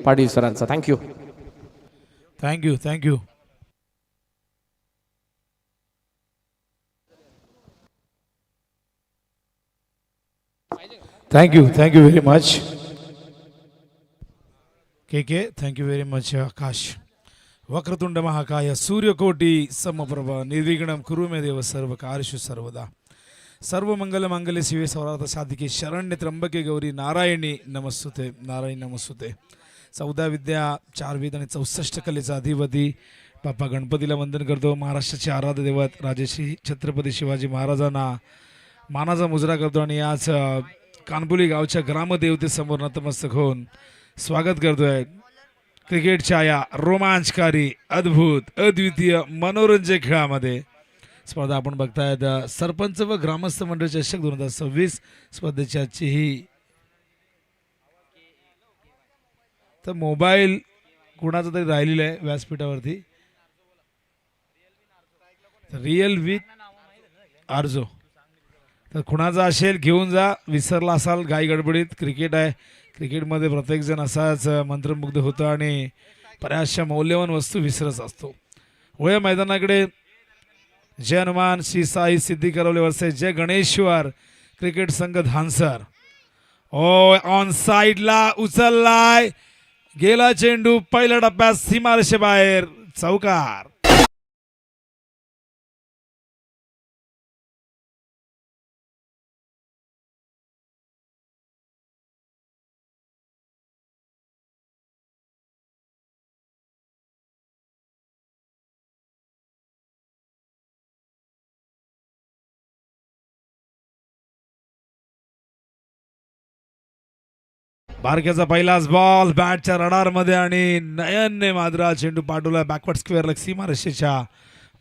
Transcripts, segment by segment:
पाटील सरांचा. Thank you. Thank you thank you. Thank you very much के thank you very much Akash. वक्रतुंड महाकाय सूर्यकोटी समप्रभ निर्विघ्नं कुरु मे देव सर्व कार्येषु सर्वदा. सर्व मंगल मांगल्ये शिवे सर्वार्थ साधिके शरण्ये त्र्यंबके गौरी नारायणी नमस्तुते. नारायणी नमस्तुते. 14 विद्या 4 वेद आणि 64 कलेचा अधिपती बाप्पा गणपतीला वंदन करतो. महाराष्ट्राचे आराध्य दैवत राजश्री छत्रपती शिवाजी महाराजांना मानाचा मुजरा करतो आणि आज कानपुली गावच्या ग्रामदेवतेसमोर नतमस्तक होऊन स्वागत करतोय. क्रिकेटच्या या रोमांचकारी अद्भुत अद्वितीय मनोरंजक खेळामध्ये स्पर्धा आपण बघतायत. सरपंच व ग्रामस्थ मंडळ चषक 2026 स्पर्धेची आजची ही तर मोबाईल कुणाचा तरी राहिलेला आहे व्यासपीठावरती. रिअल विथ आर्जो तर कुणाचा असेल घेऊन जा. विसरला असाल घाई गडबडीत. क्रिकेट आहे. क्रिकेटमध्ये प्रत्येकजण असाच मंत्रमुग्ध होतो आणि बऱ्याचशा मौल्यवान वस्तू विसरत असतो. वया मैदानाकडे जय हनुमान श्री साई सिद्धी करवले वर्षे जय गणेश्वर क्रिकेट संघ धानसर. ओ ऑन साइडला उचललाय. गेला चेंडू पहिल्या टप्प्यात सीमारेषे बाहेर. चौकार. बारक्याचा पहिलाच बॉल बॅटच्या रडार मध्ये आणि नयनने माद्रा चेंडू पाठवला बॅकवर्ड स्क्वेअर सीमारेषेच्या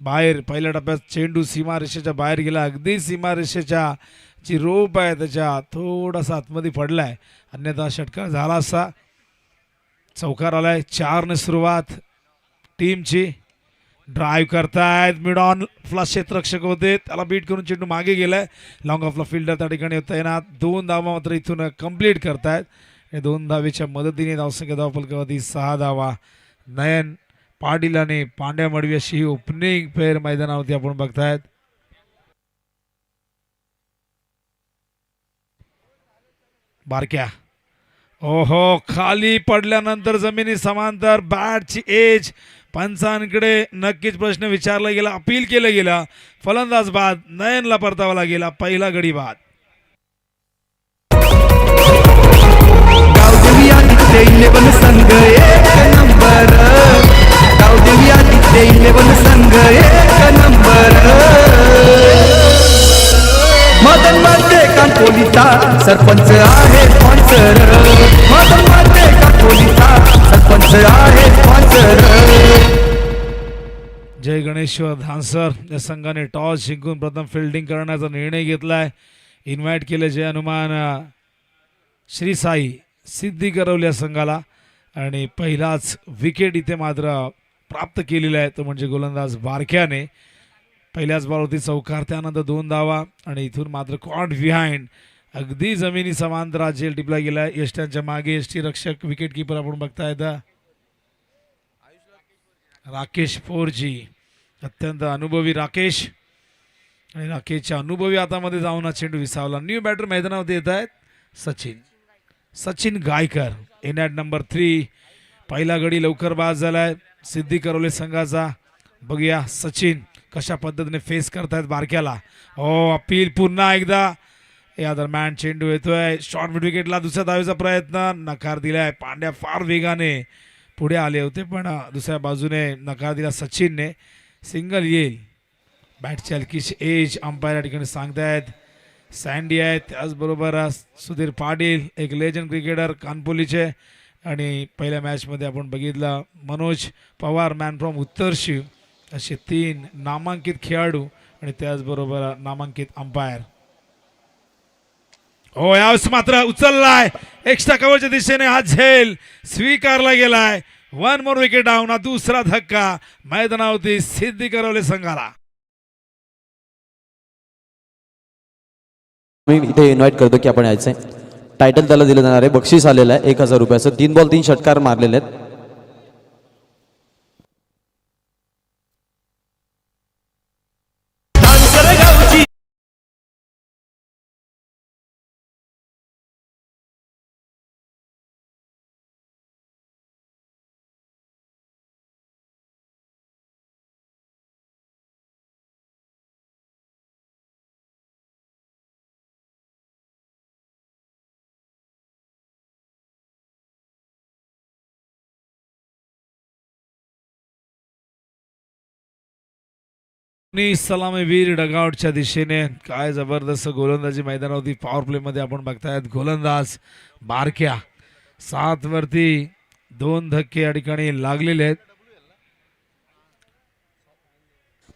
बाहेर. पहिल्या टप्प्यात चेंडू सीमारेषेच्या बाहेर गेला. अगदी सीमारेषेच्या जी रोप आहे त्याच्या थोडासा आतमध्ये पडलाय. अन्यथा षटकार झाला असता. चौकार आलाय. 4ने सुरुवात टीमची. ड्राईव्ह करतायत. मिड ऑन फ्लश क्षेत्ररक्षक होते त्याला बीट करून चेंडू मागे गेलाय. लॉंग ऑफला फिल्डर त्या ठिकाणी तैनात. 2 धावा मात्र इथून कंप्लीट करतायत. 2 धावेच्या मदतीने धावसंख्या धावफलकावरती 6 धावा. नयन पाटील आणि पांड्या मडवी अशी ही ओपनिंग पेअर मैदानावरती आपण बघतायत. बारक्या ओहो खाली पडल्यानंतर जमिनी समांतर बॅटची एज. पंचांकडे नक्कीच प्रश्न विचारला गेला. अपील केलं गेलं. फलंदाज बाद. नयनला परतावा गेला. पहिला गडी बाद. इलेवन संघ एक नंबर. गावदेवी आदित्य इलेवन संघ एक नंबर. मदन मध्ये कानपोलीचा सरपंच आहे स्पॉन्सर. मदन मध्ये कानपोलीचा सरपंच आहे स्पॉन्सर. जय गणेश्वर धानसर या संघाने टॉस जिंकून प्रथम फिल्डिंग करण्याचा निर्णय घेतलाय. इन्व्हाइट केले जय हनुमान श्री साई सिद्धी करवल्या संघाला आणि पहिलाच विकेट इथे मात्र प्राप्त केलेला आहे तो म्हणजे गोलंदाज बारक्याने. पहिल्याच बॉलवरती चौकार. त्यानंतर 2 धावा आणि इथून मात्र कॉट बिहाइंड अगदी जमिनी समांतर जेल टिपला गेला. यष्ट्यांच्या मागे यष्टी रक्षक विकेट किपर आपण बघतायत राकेश 4G. अत्यंत अनुभवी राकेश आणि राकेशच्या अनुभवी हातामध्ये जाऊन हा चेंडू विसावला. न्यू बॅटर मैदानावरती येत आहेत Sachin Gaykar in at number 3. पहिला गडी लवकर बाद झालाय सिद्धी करवले संघाचा. बघूया सचिन कशा पद्धतीने फेस करतायत बारक्याला. ओ अपील पुन्हा एकदा. या दरम्यान चेंडू येतोय शॉर्ट मिड विकेटला. दुसऱ्या धावेचा प्रयत्न नकार दिलाय. पांड्या फार वेगाने पुढे आले होते पण दुसऱ्या बाजूने नकार दिला सचिनने. सिंगल येईल. बॅटची हलकीशी एज अंपायर या ठिकाणी सांगतायत. सँडी आहे. त्याचबरोबर सुधीर पाटील एक लेजंड क्रिकेटर कानपोलीचे आणि पहिल्या मॅचमध्ये आपण बघितलं मनोज पवार मॅन फ्रॉम उत्तरशी असे 3 नामांकित खेळाडू आणि त्याचबरोबर नामांकित अंपायर. हो यावेळेस मात्र उचललाय. एक्स्ट्रा कव्हरच्या दिशेने हा झेल स्वीकारला गेलाय. 1 मोर विकेट डाऊन. हा दुसरा धक्का मैदानावरती सिद्धी करवले संघाला. मी इथे इन्व्हाइट करतो की आपण यायचंय. टायटल त्याला दिलं जाणार आहे. बक्षीस आलेलं आहे 1000 रुपयाचं. 3 बॉल 3 षटकार मारलेले आहेत. सलामीवीर डगआउटच्या दिशेने काय जबरदस्त गोलंदाजी मैदानावरती पॉवर प्ले मध्ये आपण बघतायत. गोलंदाज बारक्या 7 वरती 2 धक्के या ठिकाणी लागलेले आहेत.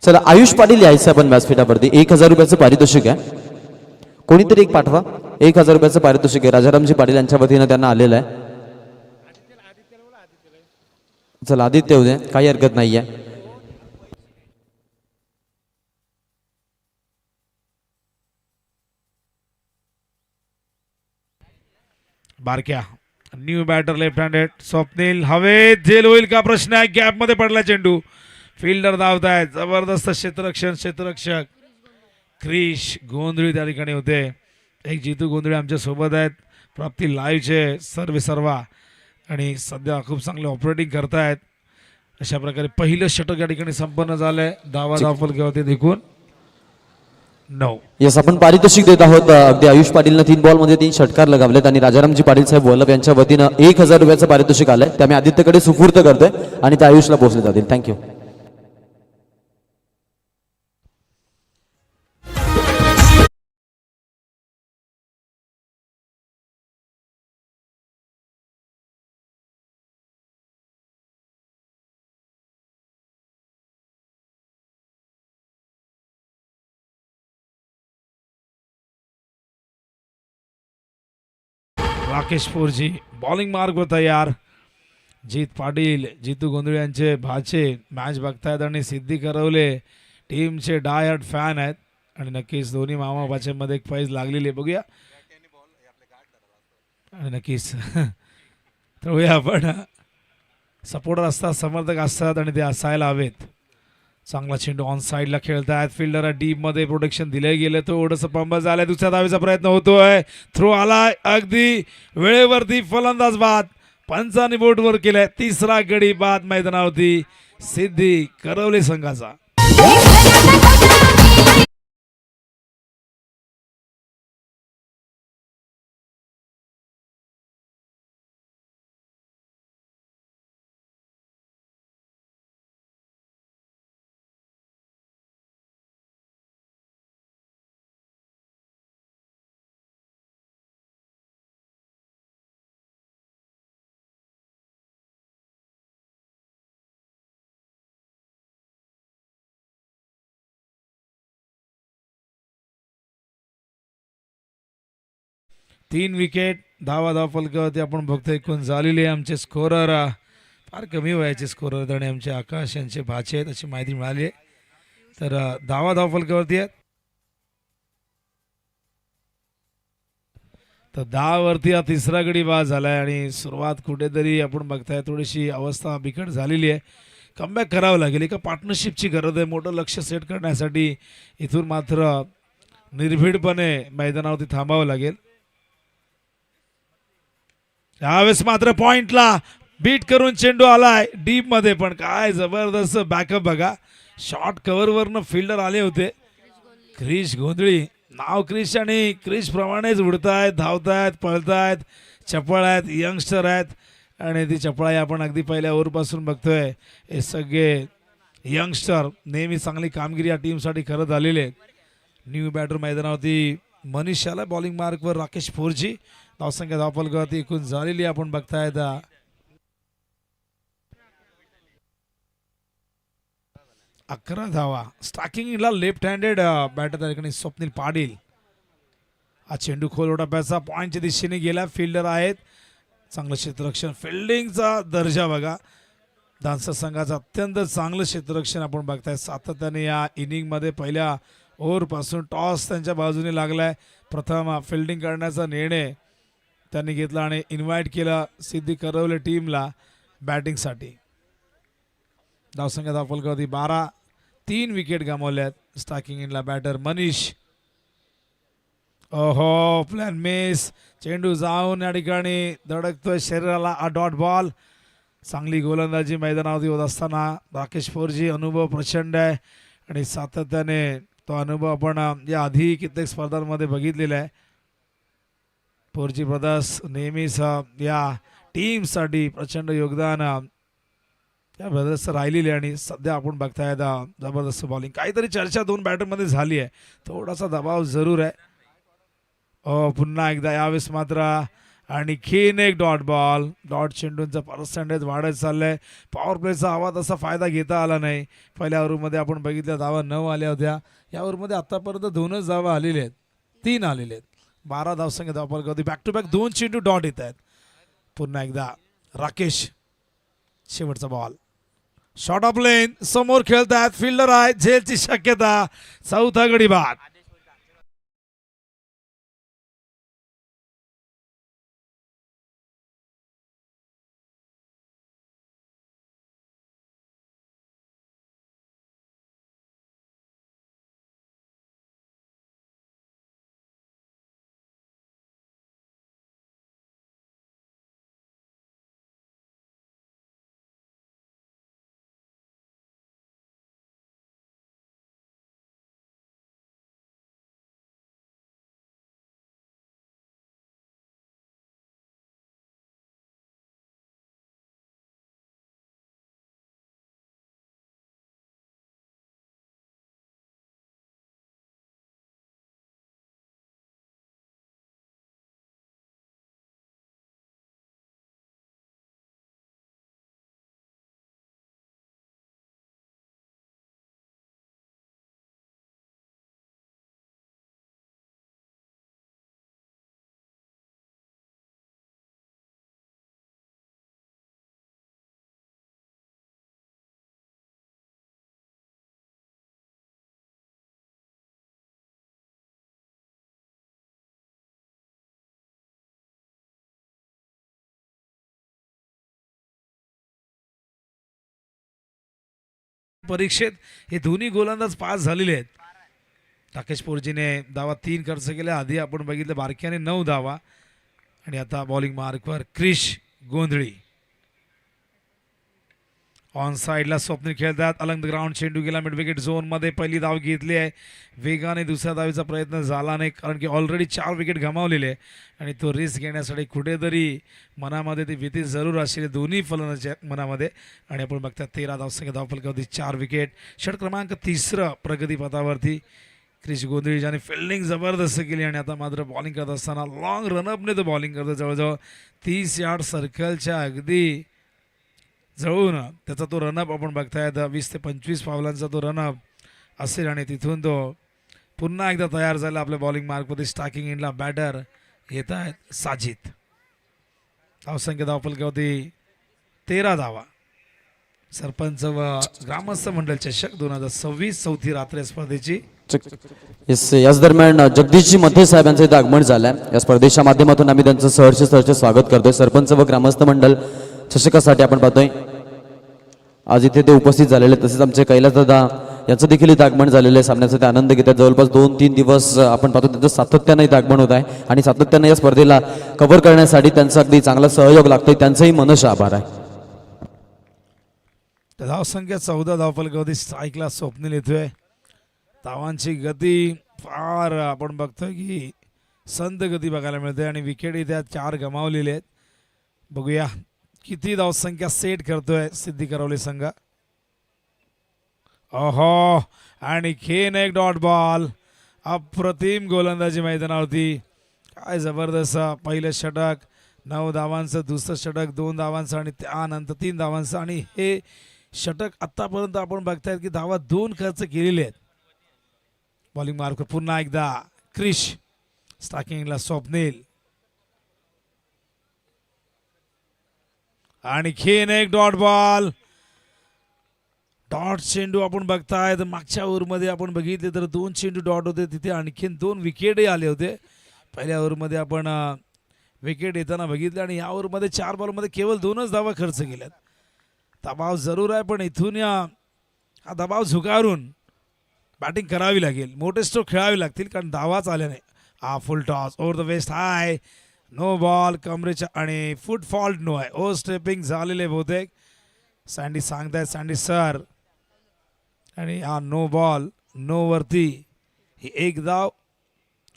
चला आयुष पाटील यायचं आपण व्यासपीठावरती. 1000 रुपयाचं पारितोषिक आहे. कोणीतरी एक पाठवा. 1000 रुपयाचं पारितोषिक आहे. राजारामजी पाटील यांच्या वतीनं त्यांना आलेलं आहे. चला आदित्य उद्या काही हरकत नाहीये. बारक्या new batter left handed. Swapnil हवेत झेल होईल का प्रश्न आहे. गॅप मध्ये पडला चेंडू. फिल्डर धावतायत. जबरदस्त क्षेत्ररक्षक क्रिश गोंधळी त्या ठिकाणी होते. एक जितू गोंधळी आमच्या सोबत आहेत. प्राप्ती लाईव्हचे सर्वा आणि सध्या खूप चांगले ऑपरेटिंग करतायत. अशा प्रकारे पहिलं षटक या ठिकाणी संपन्न झालंय. धावफलकावरती देखून 9. यस आपण पारितोषिक देत आहोत. अगदी आयुष पाटीलनं 3 बॉल मध्ये 3 षटकार लगावलेत आणि राजारामजी पाटील साहेब वल्लभ यांच्या वतीनं 1000 रुपयाचं पारितोषिक आलंय. ते आम्ही आदित्यकडे सुपूर्त करतोय आणि ते आयुषला पोहोचले जातील. थँक्यू. राकेश फोरजी बॉलिंग मार्ग तयार. जीत पाटील जितू गोंधळे यांचे भाचे मॅच बघतायत आणि सिद्धी करवले टीमचे डायहार्ड फॅन आहेत आणि नक्कीच दोन्ही मामा भाचेमध्ये एक पैज लागलेली आहे. बघूया आणि नक्कीच तर आपण सपोर्टर असतात, समर्थक असतात आणि ते असायला हवेत. चांगला चेंडू ऑन साईडला खेळतायत. फिल्डर डीप मध्ये प्रोटेक्शन दिले गेले. थोडंसं पंब झालंय. दुसऱ्या धावेचा प्रयत्न होतोय. थ्रो आलाय अगदी वेळेवरती. फलंदाज बाद. पंचांनी बोटवर केलाय. 3रा गडी बाद मैदानावरती सिद्धी करवले संघाचा. तीन विकेट धावा फलकावरती आपण बघतोय. एकूण झालेले आमचे स्कोरर फार कमी वयाचे स्कोरर आणि आमचे आकाश यांचे भाचे आहेत अशी माहिती मिळाली आहे. तर धावा फलकावरती आहेत. तर 10 वरती हा 3रा गडी बाद झालाय आणि सुरुवात कुठेतरी आपण बघताय थोडीशी अवस्था बिकट झालेली आहे. कमबॅक करावं लागेल. एका पार्टनरशिपची गरज आहे. मोठं लक्ष सेट करण्यासाठी इथून मात्र निर्भीडपणे मैदानावरती थांबावं लागेल. यावेळेस मात्र पॉइंटला बीट करून चेंडू आलाय डीप मध्ये. पण काय जबरदस्त बॅकअप बघा. शॉर्ट कव्हरवरनं फिल्डर आले होते. क्रिश गोंधळी नाव क्रिश आणि क्रिश प्रमाणेच उडतायत, धावतायत, पळतायत, चपळ आहेत, यंगस्टर आहेत आणि ती चपळाई आपण अगदी पहिल्या ओव्हरपासून बघतोय. हे सगळे यंगस्टर नेहमी चांगली कामगिरी या टीमसाठी करत आलेले आहेत. न्यू बॅटर मैदानावरती मनीष आला बॉलिंग मार्कवर. राकेश फोरजी धावसंख्या धावफलकावरती एकूण झालेली आपण बघतायत 11 धावा. स्टार्टिंगला लेफ्ट हँडेड बॅटर त्या ठिकाणी स्वप्नील पाटील. हा चेंडू खोल टप्प्याचा पॉईंटच्या दिशेने गेला. फिल्डर आहेत. चांगलं क्षेत्ररक्षण. फिल्डिंगचा दर्जा बघा. दानसर संघाचं अत्यंत चांगलं क्षेत्ररक्षण आपण बघताय. सातत्याने या इनिंगमध्ये पहिल्या ओव्हरपासून टॉस त्यांच्या बाजूने लागलाय. प्रथम फिल्डिंग करण्याचा निर्णय त्यांनी घेतला आणि इन्व्हाइट केलं सिद्धी करवले टीमला बॅटिंगसाठी. धावसंख्या धावफलकावधी 12, 3 विकेट गमावल्यात स्टार्किंग इनला बॅटर मनीष. ओहो प्लॅन मिस, चेंडू जाऊन या ठिकाणी धडकतोय शरीराला. Dot ball. चांगली गोलंदाजी मैदानावरती होत असताना राकेश फोरजी अनुभव प्रचंड आहे आणि सातत्याने तो अनुभव आपण या आधी कित्येक स्पर्धांमध्ये बघितलेला आहे. फोरजी ब्रदर्स नेहमीच या टीमसाठी प्रचंड योगदान या ब्रदर्सचं राहिलेले आणि सध्या आपण बघताय जबरदस्त बॉलिंग. काहीतरी चर्चा दोन बॅटरमध्ये झाली आहे, थोडासा दबाव जरूर आहे. पुन्हा एकदा यावेळेस मात्र आणखीन एक डॉट बॉल. डॉट चेंडूंचा पर्सेंटेज वाढत चाललंय. पॉवर प्लेचा हवा तसा फायदा घेता आला नाही. पहिल्या ओव्हरमध्ये आपण बघितल्या धावा 9 आल्या होत्या. या ओव्हरमध्ये आतापर्यंत 2च धावा आलेल्या आहेत, 3 आलेले आहेत. 12 धावसंख्या धावफलकावधी बॅक टू बॅक 2 चेंडू डॉट येत आहेत. पुन्हा एकदा राकेश. शेवटचा बॉल. शॉर्ट ऑफ लेन समोर खेळतात, फिल्डर आहे, झेलची शक्यता. चौथा गडी बाद. परीक्षेत हे दोन्ही गोलंदाज पास झालेले आहेत. राकेश फोरजीने धावा 3 खर्च केल्या. आधी आपण बघितलं बारक्याने 9 धावा आणि आता बॉलिंग मार्कवर क्रिश गोंधळी. ऑन साइडला स्वप्नील खेळतात. अलंग द ग्राउंड चेंडू गेला मिड विकेट झोनमध्ये. पहिली धाव घेतली आहे. वेगाने दुसऱ्या धावीचा प्रयत्न झाला नाही कारण की ऑलरेडी 4 विकेट गमावलेले आहे आणि तो रिस्क घेण्यासाठी कुठेतरी मनामध्ये ती भीती जरूर असलेली दोन्ही फलंदाजांच्या मनामध्ये. आणि आपण बघतात 13 धावसंख्या धावफलकावधी 4 विकेट. षट क्रमांक 3 प्रगतीपथावरती क्रिश गोंधळी ज्याने फिल्डिंग जबरदस्त केली आणि आता मात्र बॉलिंग करत असताना लॉंग रनअपने तो बॉलिंग करतो. जवळजवळ 30 यार्ड सर्कलच्या अगदी जवळून त्याचा तो रनअप आपण बघतायत. 20 ते 25 पावलांचा तो रनअप असेल आणि तिथून तो पुन्हा एकदा तयार झाला आपल्या बॉलिंग मार्कमध्ये. स्टार्किंग इनला बॅटर येत आहेत साजिद. धावसंख्या धावफलकावधी 13 धावा. सरपंच व ग्रामस्थ मंडळ चषक 2026 चौथी रात्र स्पर्धेची. याच दरम्यान जगदीशजी मथे साहेबांचं इथं आगमन झालंय. या स्पर्धेच्या माध्यमातून आम्ही त्यांचं सहर्ष स्वागत करतोय. सरपंच व ग्रामस्थ मंडळ चषकासाठी आपण पाहतोय आज इथे ते उपस्थित झालेले. तसेच आमचे कैलास दादा यांचं देखील इथं आगमन झालेलं आहे. सामन्याचा ते आनंद घेतात. जवळपास 2-3 दिवस आपण पाहतो त्यांचं सातत्यानं इथं आगमन होत आहे आणि सातत्यानं या स्पर्धेला कव्हर करण्यासाठी त्यांचा अगदी चांगला सहयोग लागतोय. त्यांचंही मनश आभार आहे. धावसंख्या 14 धावफलकावधी स्ट्राईकला स्वप्नील येतोय. धावांची गती फार आपण बघतोय की संत गती बघायला मिळते आणि विकेट इथे 4 गमावलेले आहेत. बघूया किती धावसंख्या सेट करतोय सिद्धी करवले संघ. ओहो आणखीन एक डॉट बॉल. अप्रतिम गोलंदाजी मैदानावरती. काय जबरदस्त पहिलं षटक. 9 धावांचं. दुसरं षटक 2 धावांचं आणि त्यानंतर 3 धावांचं आणि हे षटक आतापर्यंत आपण बघतायत की धावा 2 खर्च केलेले आहेत. बॉलिंग मार्क पुन्हा एकदा क्रिश. स्टार्किंगला स्वप्नील. आणखीन एक डॉट बॉल. डॉट चेंडू आपण बघताय तर मागच्या ओव्हरमध्ये आपण बघितले तर 2 चेंडू डॉट होते. तिथे आणखीन 2 विकेटही आले होते. पहिल्या ओव्हरमध्ये आपण विकेट येताना बघितलं आणि या ओव्हरमध्ये 4 बॉलमध्ये केवळ 2च धावा खर्च केल्यात. दबाव जरूर आहे पण इथून हा दबाव झुगारून बॅटिंग करावी लागेल. मोठे स्ट्रोक खेळावे लागतील कारण धावाच आल्या नाही. हा full toss over the waist high, no ball कमरेच्या आणि फुट फॉल्ट नो आहे. ओ स्टेपिंग झालेले बहुतेक सँडी सांगतायत सँडी सर. आणि हा नो बॉल नो वरती ही एक धाव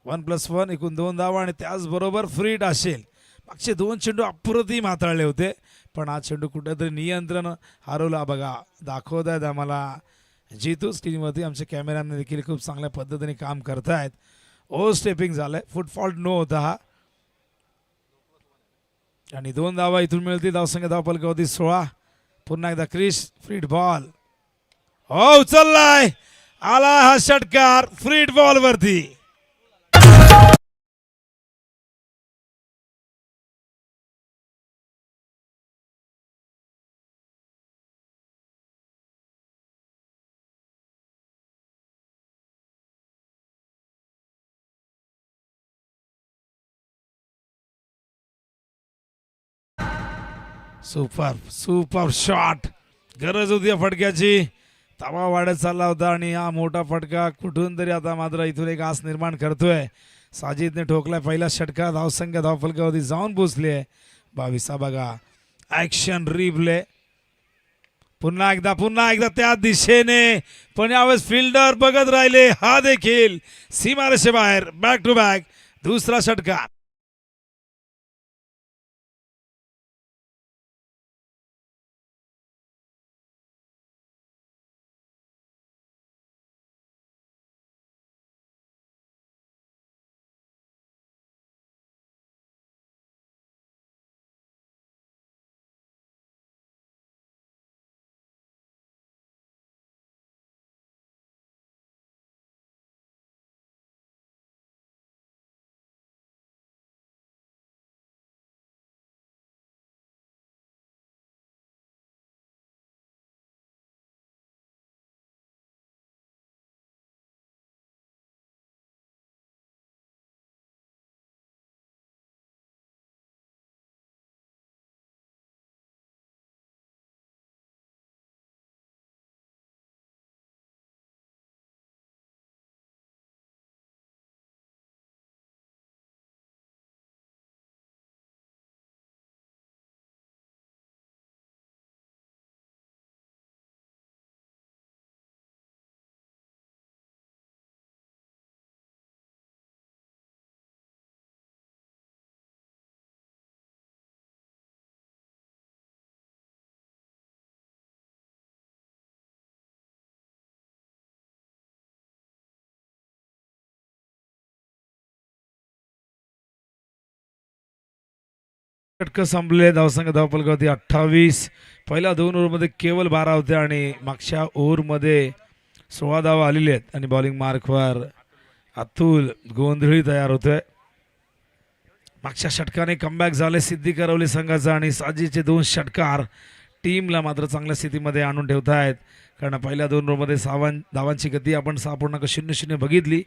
1+1 एकूण 2 धावा आणि त्याचबरोबर फ्री हिट असेल. मागचे 2 चेंडू अप्रतिम हाताळले होते पण हा चेंडू कुठेतरी नियंत्रण हरवला. बघा दाखवत आहेत आम्हाला जितू स्क्रीनवरती. आमचे कॅमेराने देखील खूप चांगल्या पद्धतीने काम करतायत. ओ स्टेपिंग झालंय, फुट फॉल्ट नो होता हा आणि 2 धावा इथून मिळतील. धावसंख्या धावफलकावरती 16. पुन्हा एकदा क्रिस फ्री हिट बॉल हो उचललाय, आला हा षटकार फ्री हिट बॉल वरती. सुपर सुपर शॉट, गरज होती या फटक्याची. तवा वाढत चालला होता आणि हा मोठा फटका कुठून तरी आता मात्र इथून एक आस निर्माण करतोय. साजिदने ठोकलाय पहिला षटकार. धावसंख्या धावफलकावरती जाऊन पोहोचली आहे 22. बघा ऍक्शन रिप्ले पुन्हा एकदा त्या दिशेने पण यावेळेस फिल्डर बघत राहिले. हा देखील सीमारेषेबाहेर. बॅक टू बॅक दुसरा षटकार. षटकं संपले. धावसंख्या धावफलकावरती 28. पहिल्या 2 ओव्हरमध्ये केवळ 12 होते आणि मागच्या ओव्हरमध्ये 16 धावा आलेले आहेत आणि बॉलिंग मार्कवर अतुल गोंधळी तयार होतोय. मागच्या षटकाने कमबॅक झाले सिद्धी करवली संघाचा आणि साजीचे 2 षटकार टीमला मात्र चांगल्या स्थितीमध्ये आणून ठेवत आहेत. कारण पहिल्या 2 ओव्हरमध्ये 6 धावांची गती आपण 6.00 बघितली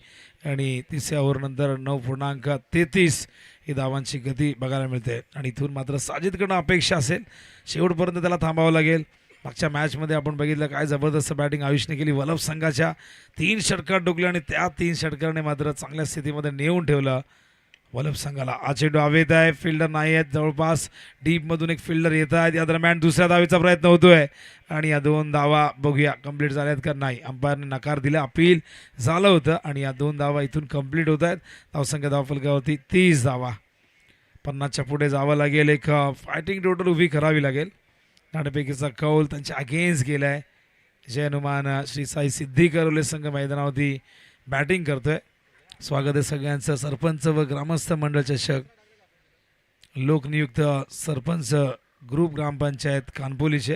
आणि तिसऱ्या ओव्हरनंतर 9.33 ही धावांची गती बघायला मिळते. आणि इथून मात्र साजिदकडनं अपेक्षा असेल शेवटपर्यंत त्याला थांबावं लागेल. मागच्या मॅचमध्ये आपण बघितलं काय जबरदस्त बॅटिंग आयुषने केली. वलभ संघाच्या 3 षटकार डोकले आणि त्या 3 षटकाराने मात्र चांगल्या स्थितीमध्ये नेऊन ठेवलं वलभ संघाला. हा चेंडू हवेत आहे, फिल्डर नाही आहेत जवळपास. डीपमधून एक फिल्डर येत आहेत. या दरम्यान दुसऱ्या धावेचा प्रयत्न होतोय आणि या 2 धावा बघूया कंप्लीट झाल्यात का नाही. अंपायरने नकार दिला, अपील झालं होतं आणि या 2 धावा इथून कंप्लीट होत आहेत. धावसंख्या धावफलकावरती 30 धावा. 50च्या पुढे जावं लागेल. एक फायटिंग टोटल उभी करावी लागेल. नाणेफेकीचा कौल त्यांच्या अगेन्स्ट गेला आहे. जय हनुमान श्री साई सिद्धी करवले संघ मैदानावरती बॅटिंग करतोय. स्वागत आहे सगळ्यांचं. सरपंच व ग्रामस्थ मंडळ चषक लोकनियुक्त सरपंच ग्रुप ग्रामपंचायत कानपोलीचे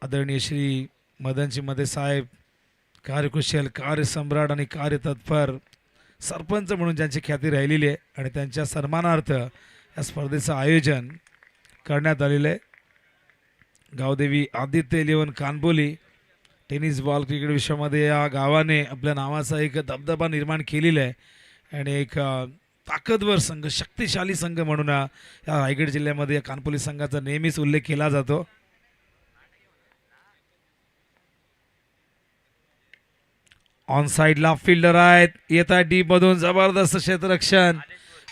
आदरणीय श्री मदनजी मते साहेब, कार्यकुशल, कार्यसम्राट आणि कार्यतत्पर सरपंच म्हणून ज्यांची ख्याती राहिलेली आहे आणि त्यांच्या सन्मानार्थ या स्पर्धेचं आयोजन करण्यात आलेलं आहे. Gavdevi Aditya 11 Kanpoli tennis ball cricket विश्वामध्ये या गावाने आपल्या नावाचा एक दबदबा निर्माण केलेला आहे आणि एक ताकदवर संघ, शक्तिशाली संघ म्हणून या रायगड जिल्ह्यामध्ये या कानपोली संघाचा नेहमीच उल्लेख केला जातो. ऑन साइडला फिल्डर आहेत, येत आहे डीप मधून जबरदस्त क्षेत्ररक्षण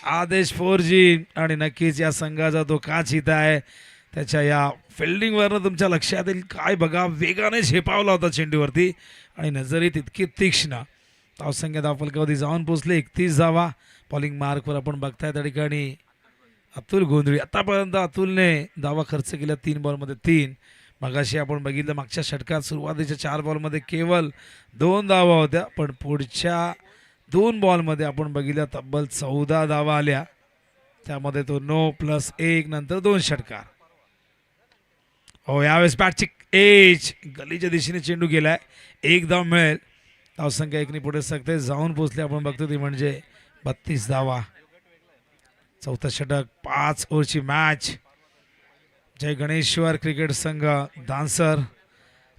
आदेश 4G. आणि नक्कीच या संघाचा तो का चित आहे त्याच्या या फिल्डिंगवरनं तुमच्या लक्षात येईल. काय बघा, वेगाने झेपावला होता चेंडूवरती आणि नजरही तितकी तीक्ष्ण. धावसंख्या धावफलकावरती जाऊन पोहोचले 31 धावा. बॉलिंग मार्कवर आपण बघताय त्या ठिकाणी अतुल गोंधळी. आतापर्यंत अतुलने धावा खर्च केल्या 3 बॉलमध्ये 3. मगाशी आपण बघितलं मागच्या षटकात सुरुवातीच्या 4 बॉलमध्ये केवळ 2 धावा होत्या, पण पुढच्या 2 बॉलमध्ये आपण बघितलं तब्बल 14 धावा आल्या. त्यामध्ये तो 9+1 नंतर 2 षटकार. हो, यावेळेस बॅटची एज गलीच्या दिशेने चेंडू गेलाय. 1 धाव मिळेल. धावसंख्या 1 ने पुढे सकते जाऊन पोहोचले आपण बघतो ती म्हणजे 32 धावा. चौथा षटक, 5 ओव्हरची मॅच. जय गणेश्वर क्रिकेट संघ दानसर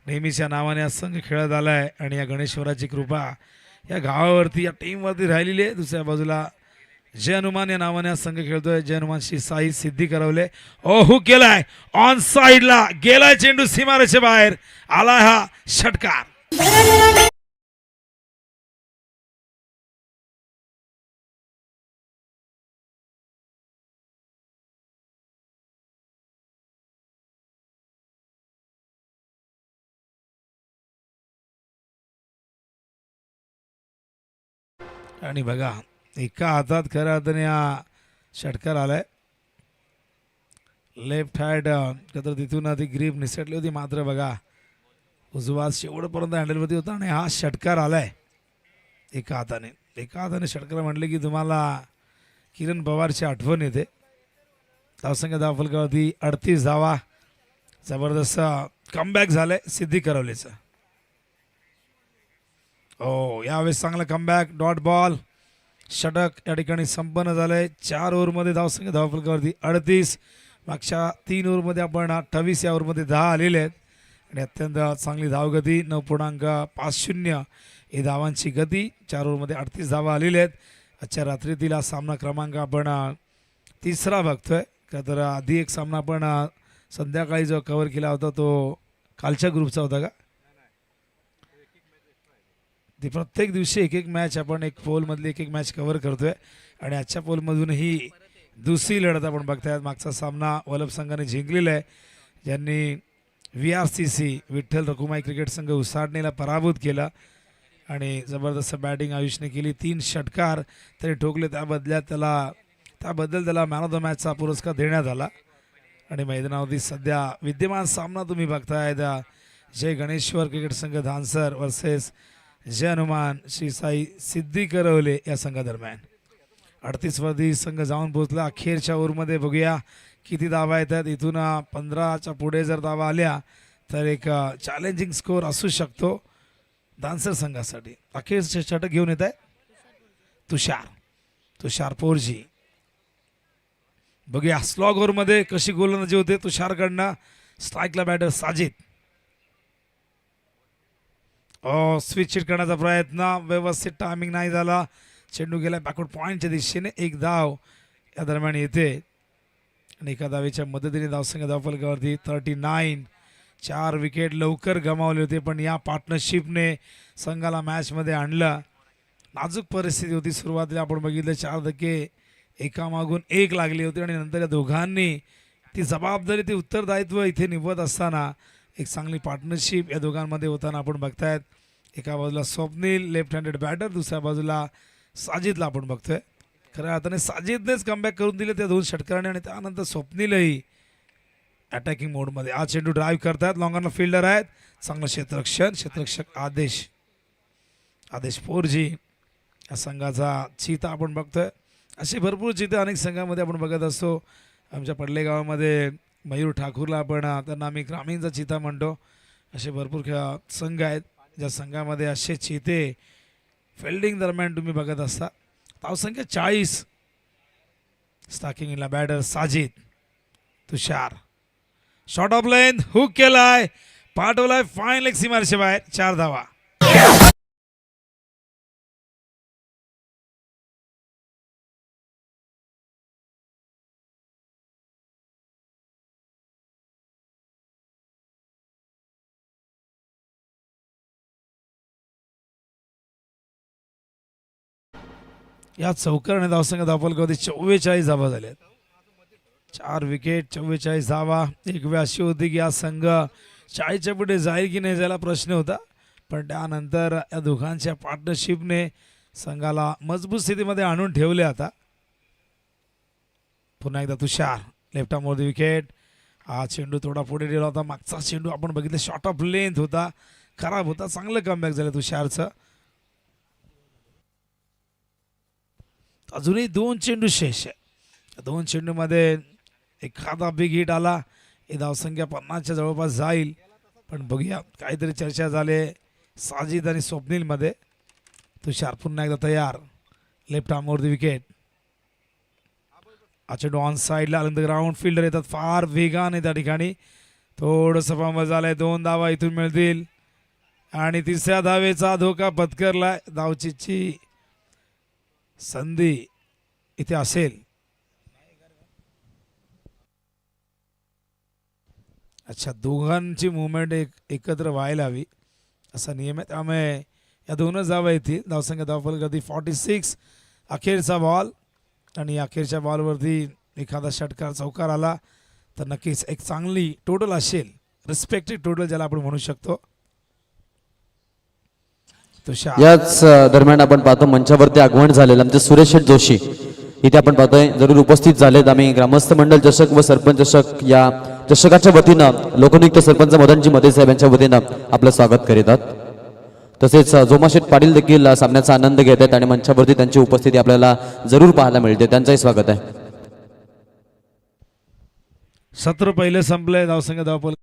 नेहमीच्या नावाने हा संघ खेळत आलाय आणि या गणेश्वराची कृपा या गावावरती या टीमवरती राहिलेली आहे. दुसऱ्या बाजूला जय हनुमान या नावाने हा संघ खेळतोय. जय हनुमान साई सिद्धी करवले. हुक केलाय ऑन साइडला, गेलाय चेंडू सीमारेषे बाहेर. आलाय हा षटकार. आणि बघा, एका हातात खऱ्या हाताने हा षटकार आलाय. लेफ्ट हँड तर तिथून ती ग्रीप निसटली होती, मात्र बघा उजवा शेवटपर्यंत हँडलवरती होता आणि हा षटकार आलाय एका हाताने. एका हाताने षटकार म्हटले की तुम्हाला किरण पवारची आठवण येते. धावसंख्या धावफलकावरती 38 धावा. जबरदस्त कमबॅक झालंय सिद्धी करवलेचं. हो, यावेळेस चांगला कमबॅक. डॉट बॉल षटक या ठिकाणी संपन्न झालंय. 4 ओव्हरमध्ये धावसंख्या धावफलकावरती 38. मागच्या 3 ओव्हरमध्ये आपण 28, या ओव्हरमध्ये 10 आलेले आहेत आणि अत्यंत चांगली धावगती 9.50 ही धावांची गती. 4 ओव्हरमध्ये 38 धावा आलेल्या आहेत. आजच्या रात्रीतील हा सामना क्रमांक आपण 3रा बघतोय. का तर आधी एक सामना आपण संध्याकाळी जो कव्हर केला होता तो कालच्या ग्रुपचा होता का? ती प्रत्येक दिवशी एक मॅच आपण एक पोलमधली एक मॅच कव्हर करतोय आणि आजच्या पोलमधूनही दुसरी लढत आपण बघतायत. मागचा सामना वल्लभ संघाने जिंकलेला आहे, ज्यांनी VRCC विठ्ठल रखुमाई क्रिकेट संघ उसाडणीला पराभूत केला आणि जबरदस्त बॅटिंग आयुषने केली. 3 षटकार तरी ठोकले. त्याबद्दल त्याला मॅन ऑफ द मॅचचा पुरस्कार देण्यात आला. आणि मैदानावरती सध्या विद्यमान सामना तुम्ही बघताय जय गणेश्वर क्रिकेट संघ धानसर वर्सेस जय हनुमान साई सिद्धी करवले या संघादरम्यान. 38 वरती संघ जाऊन पोहोचला. अखेरच्या ओव्हरमध्ये बघूया किती धावा येतात. इथून 15च्या पुढे जर धावा आल्या तर एक चॅलेंजिंग स्कोअर असू शकतो दानसर संघासाठी. अखेरचे षटक घेऊन येत आहे तुषार 4G. बघूया स्लॉग ओव्हरमध्ये कशी गोलंदाजी होते तुषारकडनं. स्ट्राईकला बॅटर साजिद. स्विच हिट करण्याचा प्रयत्न, व्यवस्थित टायमिंग नाही झाला. चेंडू गेला बॅकवर्ड पॉईंटच्या दिशेने. 1 धाव या दरम्यान येते आणि एका धावेच्या मदतीने धावसंख्या धावफलकावरती 39. 4 विकेट लवकर गमावले होते, पण या पार्टनरशिपने संघाला मॅचमध्ये आणलं. नाजूक परिस्थिती होती सुरुवातीला. आपण बघितलं 4 धक्के एकामागून एक लागले होते आणि नंतर या दोघांनी ती जबाबदारी, ती उत्तरदायित्व इथे निभवत असताना एक चांगली पार्टनरशिप या दोघांमध्ये होताना आपण बघतायत. एका बाजूला स्वप्नील लेफ्ट हँडेड बॅटर, दुसऱ्या बाजूला साजिदला आपण बघतोय. खऱ्या हाताने साजिदनेच कमबॅक करून दिले त्या 2 षटकाराने आणि त्यानंतर स्वप्नीलही अटॅकिंग मोडमध्ये. आज चेंडू ड्राईव्ह करतात. लॉंगरला फिल्डर आहेत. चांगलं क्षेत्ररक्षक आदेश 4G या संघाचा चिता आपण बघतोय. असे भरपूर चिते अनेक संघामध्ये आपण बघत असतो. आमच्या पडले गावामध्ये मयूर ठाकूरला आपण त्यांना आम्ही ग्रामीणचा चिता म्हणतो. असे भरपूर संघ आहेत ज्या संघामध्ये असे चिते फिल्डिंग दरम्यान तुम्ही बघत असता. धावसंख्या 40. स्टार्किंग इनला batter Sajid. Tushar short of length hook केलाय, पाठवलाय फाईन लेग सीमारेषे बाहेर. 4 धावा. या चौकाराने धावसंघ धावफलकावरती 44 धावा झाल्यात. 4 विकेट 44 धावा. एक वेळ अशी होती की हा संघ 40च्या पुढे जाईल की नाही जायला प्रश्न होता, पण त्यानंतर या दोघांच्या पार्टनरशिपने संघाला मजबूत स्थितीमध्ये आणून ठेवले. आता पुन्हा एकदा तुषार लेफ्ट आर्मवरती विकेट. हा चेंडू थोडा पुढे गेला होता. मागचा चेंडू आपण बघितलं शॉर्ट ऑफ लेंथ होता, खराब होता. चांगलं कमबॅक झालं तुषारचं. अजूनही 2 चेंडू शेष आहे. 2 चेंडूमध्ये एखादा बिग हिट आला ही धावसंख्या 50च्या जवळपास जाईल, पण बघूया. काहीतरी चर्चा झाली साजिद आणि स्वप्नील मध्ये. तुषार पुन्हा एकदा तयार. लेफ्ट आर्मवरती विकेट. हा चेंडू ऑन साईडला ग्राउंड फिल्डर येतात फार वेगाने त्या ठिकाणी. थोडंसं फंबल झालंय. 2 धावा इथून मिळतील आणि तिसऱ्या धावेचा धोका पत्करलाय. धावचीची संधी इथे असेल. अच्छा, दोघांची मुवमेंट एकत्र व्हायला हवी असा नियम आहे, त्यामुळे या 2च धावा येतील. धावसंख्या धावफलकावरती 46. अखेरचा बॉल आणि अखेरच्या बॉलवरती एखादा षटकार चौकार आला तर नक्कीच एक चांगली टोटल असेल. रिस्पेक्टेड टोटल ज्याला आपण म्हणू शकतो. तुषार याच दरम्यान आपण पाहतो मंचावरती आगमन झालेलं आमचे सुरेश शेठ जोशी इथे आपण पाहतोय जरूर उपस्थित झालेत. आम्ही ग्रामस्थ मंडळ चषक व सरपंच चषक या चषकाच्या वतीनं लोकनियुक्त सरपंच मदनजी मते साहेब यांच्या वतीनं आपलं स्वागत करीतात. तसेच जोमाशेठ पाटील देखील सामन्याचा आनंद घेत आहेत आणि मंचावरती त्यांची उपस्थिती आपल्याला जरूर पाहायला मिळते. त्यांचंही स्वागत आहे. सत्र पहिले संपलंय. धावसंख्या धावफल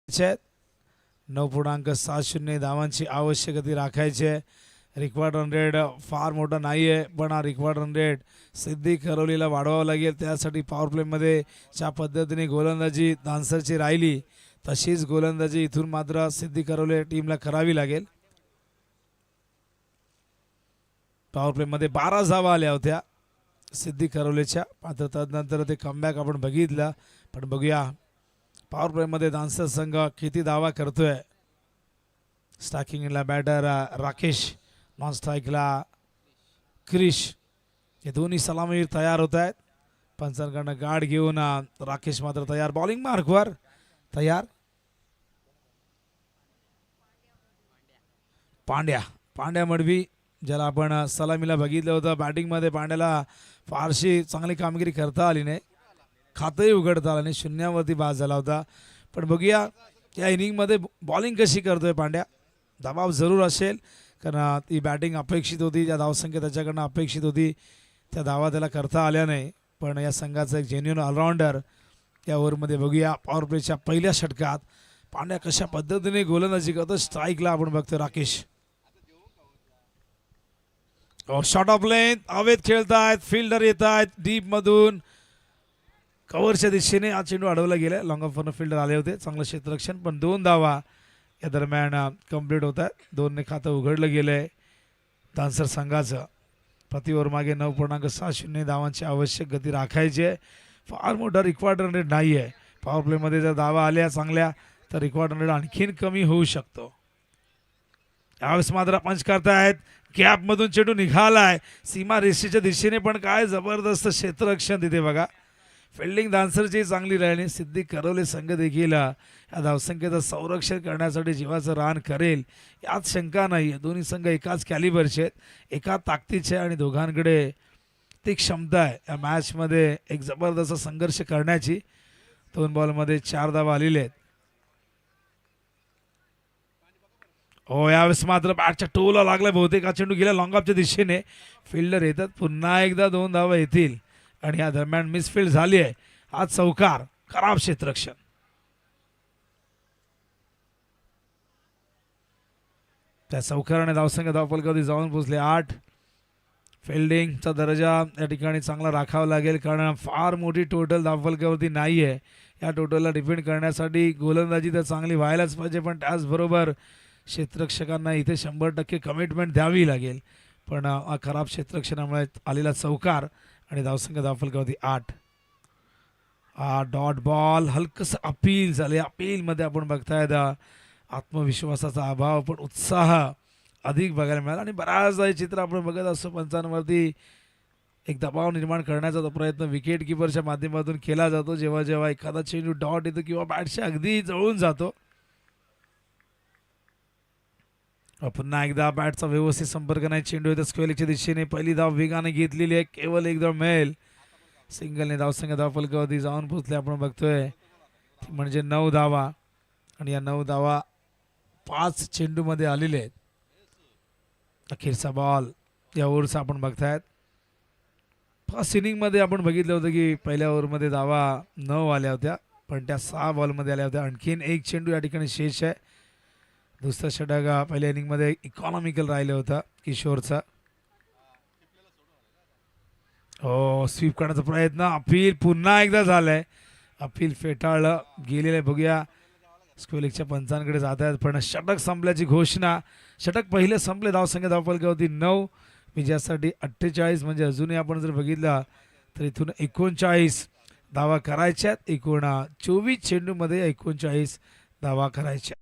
आहेत. 9.60 धावांची आवश्यकता राखायची आहे. रिक्वायर्ड रन रेट फार मोठा नाही आहे, पण हा रिक्वायर्ड रन रेट सिद्धी खरवलीला वाढवावा लागेल. त्यासाठी पॉवर प्लेमध्ये ज्या पद्धतीने गोलंदाजी दानसरची राहिली तशीच गोलंदाजी इथून मात्र सिद्धी खरवले टीमला करावी लागेल. पॉवर प्लेमध्ये 12 धावा आल्या होत्या सिद्धी करवलेच्या. मात्र तदनंतर ते कमबॅक आपण बघितलं. पण बघूया पॉवर प्लेमध्ये दानसर संघ किती धावा करतोय. स्ट्रायकिंगला बॅटर राकेश, नॉन स्ट्राईकला क्रिश. हे दोन्ही सलामीवीर तयार होत आहेत. पंचांकडनं गार्ड घेऊन राकेश मात्र तयार. बॉलिंग मार्कवर तयार. पांड्या मडवी, ज्याला आपण सलामीला बघितलं होतं. बॅटिंगमध्ये पांड्याला फारशी चांगली कामगिरी करता आली नाही. खातंही उघडता आलं नाही. शून्यावरती बाद झाला होता. पण बघूया या इनिंगमध्ये बॉलिंग कशी करतोय पांड्या. दबाव जरूर असेल, कारण ती बॅटिंग अपेक्षित होती. ज्या धावसंख्या त्याच्याकडनं अपेक्षित होती त्या धावा त्याला करता आल्या नाही. पण या संघाचा एक जेन्युइन ऑलराऊंडर या ओव्हरमध्ये. बघूया पॉवर प्लेच्या पहिल्या षटकात पांड्या कशा पद्धतीने गोलंदाजी करतो. स्ट्राईकला आपण बघतो राकेश. शॉट ऑफ लेंथ हवेत खेळतायत. फिल्डर येत आहेत डीप मधून. कव्हरच्या दिशेने हा चेंडू अडवला गेला. लॉंग ऑफ फिल्डर आले होते. चांगलं क्षेत्ररक्षण. पण 2 धावा या दरम्यान कंप्लीट होत आहेत. 2ने खातं उघडलं गेलंय दानसर संघाचं. प्रति ओव्हर मागे 9.60 धावांची आवश्यक गती राखायची आहे. फार मोठा रिक्वायर्ड रन रेट नाही आहे. पॉवर प्लेमध्ये जर धावा आल्या चांगल्या तर रिक्वायर्ड रन रेट आणखीन कमी होऊ शकतो. यावेळेस मात्र पंच करतायत. गॅपमधून चेंडू निघालाय सीमा रेषेच्या दिशेने. पण काय जबरदस्त क्षेत्ररक्षण तिथे बघा. फिल्डिंग दानसरची चांगली राहिली. सिद्धी करवले संघ देखील या धावसंख्येचं संरक्षण करण्यासाठी जीवाचं रान करेल यात शंका नाही. दोन्ही संघ एकाच कॅलिबरचे आहेत, एका ताकदीचे आणि दोघांकडे ती क्षमता आहे या मॅचमध्ये एक जबरदस्त संघर्ष करण्याची. 2 बॉलमध्ये 4 धावा आलेले आहेत. हो, यावेळेस मात्र बॅटच्या टोला लागला. बहुतेक हा चेंडू गेला लॉंग ऑफच्या दिशेने. फिल्डर येतात. पुन्हा एकदा 2 धावा येतील आणि या दरम्यान मिसफिल्ड झाली आहे. हा चौकार. खराब क्षेत्ररक्षण. त्या चौकाराने धावसंख्या धावफलकावरती जाऊन पोहोचले 8. फिल्डिंगचा दर्जा या ठिकाणी चांगला राखावा लागेल, कारण फार मोठी टोटल धावफलकावरती नाही आहे. या टोटलला डिफेंड करण्यासाठी गोलंदाजी तर चांगली व्हायलाच पाहिजे, पण त्याचबरोबर क्षेत्ररक्षकांना इथे 100% कमिटमेंट द्यावी लागेल. पण खराब क्षेत्ररक्षणामुळे आलेला चौकार आणि धावसंख्या धावफलकावरती 8. Dot ball. हलकंसं अपील झाले. अपीलमध्ये आपण बघतायत आत्मविश्वासाचा अभाव पण उत्साह अधिक बघायला मिळाला. आणि बऱ्याचदा हे चित्र आपण बघत असतो पंचांवरती एक दबाव निर्माण करण्याचा तो प्रयत्न विकेट किपरच्या माध्यमातून केला जातो. जेव्हा जेव्हा एखादा चेंडू डॉट येतो किंवा बॅटच्या अगदी जवळून जातो. पुन्हा एकदा बॅटचा व्यवस्थित संपर्क नाही. चेंडू येतो स्क्वेअरच्या दिशेने. पहिली धाव वेगाने घेतलेली आहे. केवळ एक धाव मिळेल. सिंगलने धावसंख्या धावफलकावरती जाऊन पोहोचले आपण बघतोय. म्हणजे 9 धावा आणि या 9 धावा 5 चेंडूमध्ये आलेले आहेत. अखेरचा बॉल या ओव्हरचा आपण बघतायत. फर्स्ट इनिंगमध्ये आपण बघितलं होतं की पहिल्या ओव्हरमध्ये धावा 9 आल्या होत्या, पण त्या 6 बॉलमध्ये आल्या होत्या. आणखीन एक चेंडू या ठिकाणी शेष आहे. दुसरं षटक पहिल्या इनिंगमध्ये इकॉनॉमिकल राहिलं होतं किशोरचा. हो, स्वीप करण्याचा प्रयत्न. अपील पुन्हा एकदा झालंय. अपील फेटाळलं गेलेलं. बघूया स्क्वेलिकच्या पंचांकडे जात आहेत, पण षटक संपल्याची घोषणा. षटक पहिले संपले. धावसंख्या धावफलकावरती 9, विजयासाठी 48. म्हणजे अजूनही आपण जर बघितलं तर इथून 39 धावा करायच्यात. एकूण 24 चेंडूमध्ये 39 धावा करायच्या.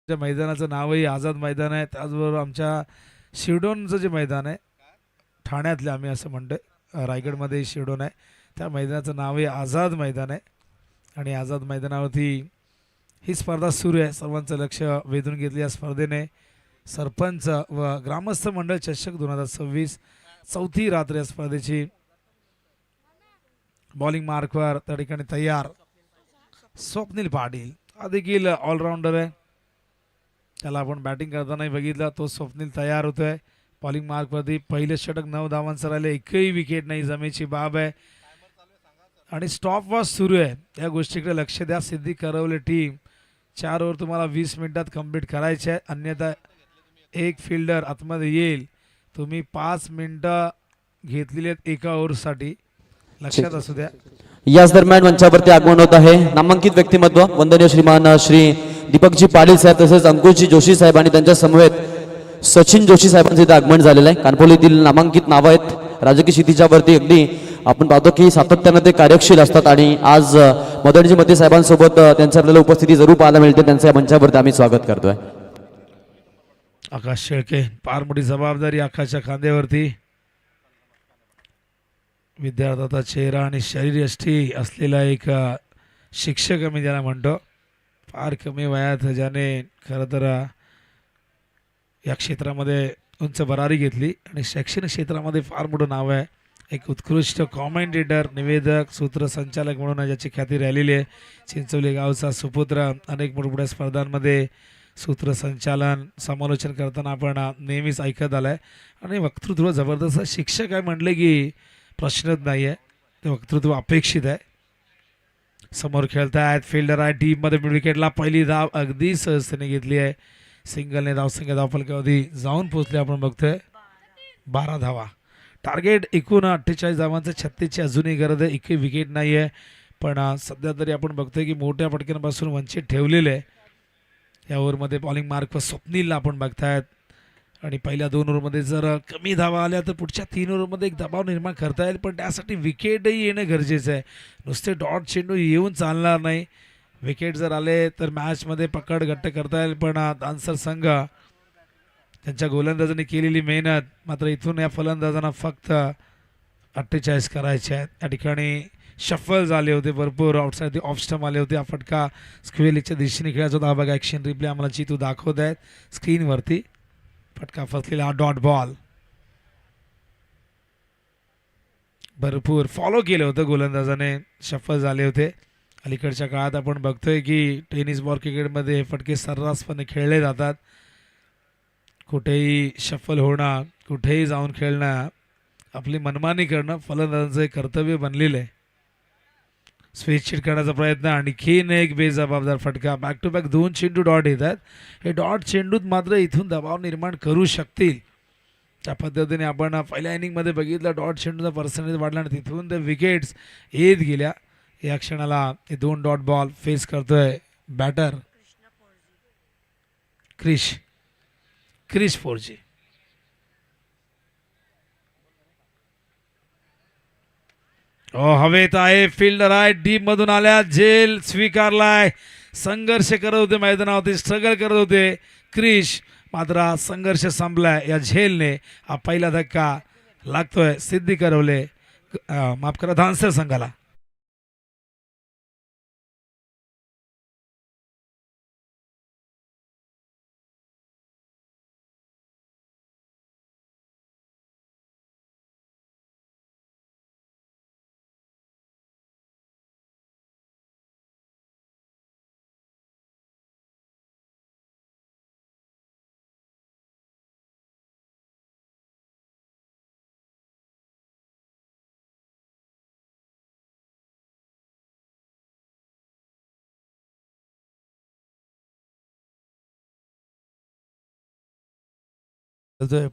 मैदानाचं नावही आझाद मैदान आहे. त्याचबरोबर आमच्या शिरडोनचं जे मैदान आहे, ठाण्यातले आम्ही असं म्हणतोय, रायगडमध्ये शिरडोन आहे, त्या मैदानाचं नावही आझाद मैदान आहे. आणि आझाद मैदानावरती ही स्पर्धा सुरू आहे. सर्वांचं लक्ष वेधून घेतलं या स्पर्धेने. सरपंच व ग्रामस्थ मंडळ चषक 2026 चौथी रात्र या स्पर्धेची. बॉलिंग मार्कवर त्या ठिकाणी तयार स्वप्नील पाटील. हा देखील ऑलराऊंडर आहे. त्याला आपण बॅटिंग करतानाही बघितलं. तो स्वप्नील तयार होतोय. बॉलिंग मार्कवरती पहिलं षटक 9 धावांचं राहिले. एकही विकेट नाही, जमेची बाब आहे. आणि स्टॉप वॉच सुरू आहे. या गोष्टीकडे लक्ष द्या. सिद्धी करवले टीम 4 ओव्हर तुम्हाला 20 मिनिटात कंप्लीट करायचे आहेत, अन्यथा एक फिल्डर आतमध्ये येईल. तुम्ही 5 मिनिटं घेतलेली आहेत एका ओव्हरसाठी, लक्षात असू द्या. याच दरम्यान मंचावरती आगमन होत आहे नामांकित व्यक्तिमत्व वंदनीय श्रीमान श्री दीपकजी पाटील साहेब तसेच अंकुशजी जोशी साहेब आणि त्यांच्या समवेत सचिन जोशी साहेबांचे इथे आगमन झालेलं आहे. कानपोलीतील नामांकित नावं आहेत. राजकीय क्षितिजावरती अगदी आपण पाहतो की सातत्यानं ते कार्यशील असतात आणि आज मदनजी मते साहेबांसोबत त्यांच्या आपल्याला उपस्थिती जरूर पाहायला मिळते. त्यांच्या मंचावरती आम्ही स्वागत करतोय. आकाश शेळके, फार मोठी जबाबदारी आकाशच्या खांद्यावरती. विद्यार्थ्याचा चेहरा आणि शरीरयष्टी असलेला एक शिक्षक आम्ही ज्याला म्हणतो. फार कमी वयात ज्याने खरं तर या क्षेत्रामध्ये उंच भरारी घेतली आणि शैक्षणिक क्षेत्रामध्ये फार मोठं नाव आहे. एक उत्कृष्ट कॉमेंटेटर, निवेदक, सूत्रसंचालक म्हणून ज्याची ख्याती राहिलेली आहे. चिंचोली गावचा सुपुत्र, अनेक मोठमोठ्या स्पर्धांमध्ये सूत्रसंचालन समालोचन करताना आपण नेहमीच ऐकत आलं आहे. आणि वक्तृत्व जबरदस्त. शिक्षक आहे म्हटले की प्रश्नच नाही आहे, ते वक्तृत्व अपेक्षित आहे. समोर खेळतायत, फिल्डर आहे, टीममध्ये मिड विकेटला पहिली धाव अगदी सहजतेने घेतली आहे. सिंगलने धावसंख्या धावफलकावधी जाऊन पोहोचले. आपण बघतोय 12 धावा. टार्गेट एकूण 48 धावांचं, 36ची अजूनही गरज आहे. एकही विकेट नाही आहे, पण सध्या तरी आपण बघतोय की मोठ्या फटक्यांपासून वंचित ठेवलेलं आहे. या ओव्हरमध्ये बॉलिंग मार्कवर स्वप्नीलला आपण बघतायत आणि पहिल्या 2 ओव्हरमध्ये जर कमी धावा आल्या तर पुढच्या 3 ओव्हरमध्ये एक दबाव निर्माण करता येईल, पण त्यासाठी विकेटही येणं गरजेचं आहे. नुसते डॉट चेंडू येऊन चालणार नाही. विकेट जर आले तर मॅचमध्ये पकड घट्ट करता येईल, पण दानसर संघ त्यांच्या गोलंदाजांनी केलेली मेहनत, मात्र इथून या फलंदाजांना फक्त 48 करायचे आहेत. या ठिकाणी शफल झाले होते, भरपूर आउटसाईड दी ऑफ स्टंप आले होते. हा फटका स्क्वेअरच्या दिशेने खेळायचा होता. हा बघा ॲक्शन रिप्ले आम्हाला चितू दाखवत आहेत स्क्रीनवरती. फटका फसलेला हा डॉट बॉल. भरपूर फॉलो केलं होतं गोलंदाजाने, शफल झाले होते. अलीकडच्या काळात आपण बघतोय की टेनिस बॉल क्रिकेटमध्ये फटके सर्रासपणे खेळले जातात. कुठेही शफल होणं, कुठेही जाऊन खेळणं, आपली मनमानी करणं फलंदाजांचं एक कर्तव्य बनलेलं आहे. स्विच शीट करण्याचा प्रयत्न, आणखीन एक बेजबाबदार फटका. बॅक टू बॅक 2 चेंडू डॉट येतात. हे डॉट चेंडूत मात्र इथून दबाव निर्माण करू शकतील. त्या पद्धतीने आपण पहिल्या इनिंगमध्ये बघितलं, डॉट चेंडूचा पर्सेंटेज वाढला आणि तिथून ते विकेट्स येत गेल्या. या क्षणाला हे 2 डॉट बॉल फेस करतोय बॅटर क्रिश 4G. हवेत आहे, फिल्डर आहे, डीप मधून आल्या, झेल स्वीकारलाय. संघर्ष करत होते मैदानावरती, स्ट्रगल करत होते क्रिश, मात्र संघर्ष संपलाय. या झेलने हा पहिला धक्का लागतोय सिद्धी करवले, माफ करा, धानसर संघाला.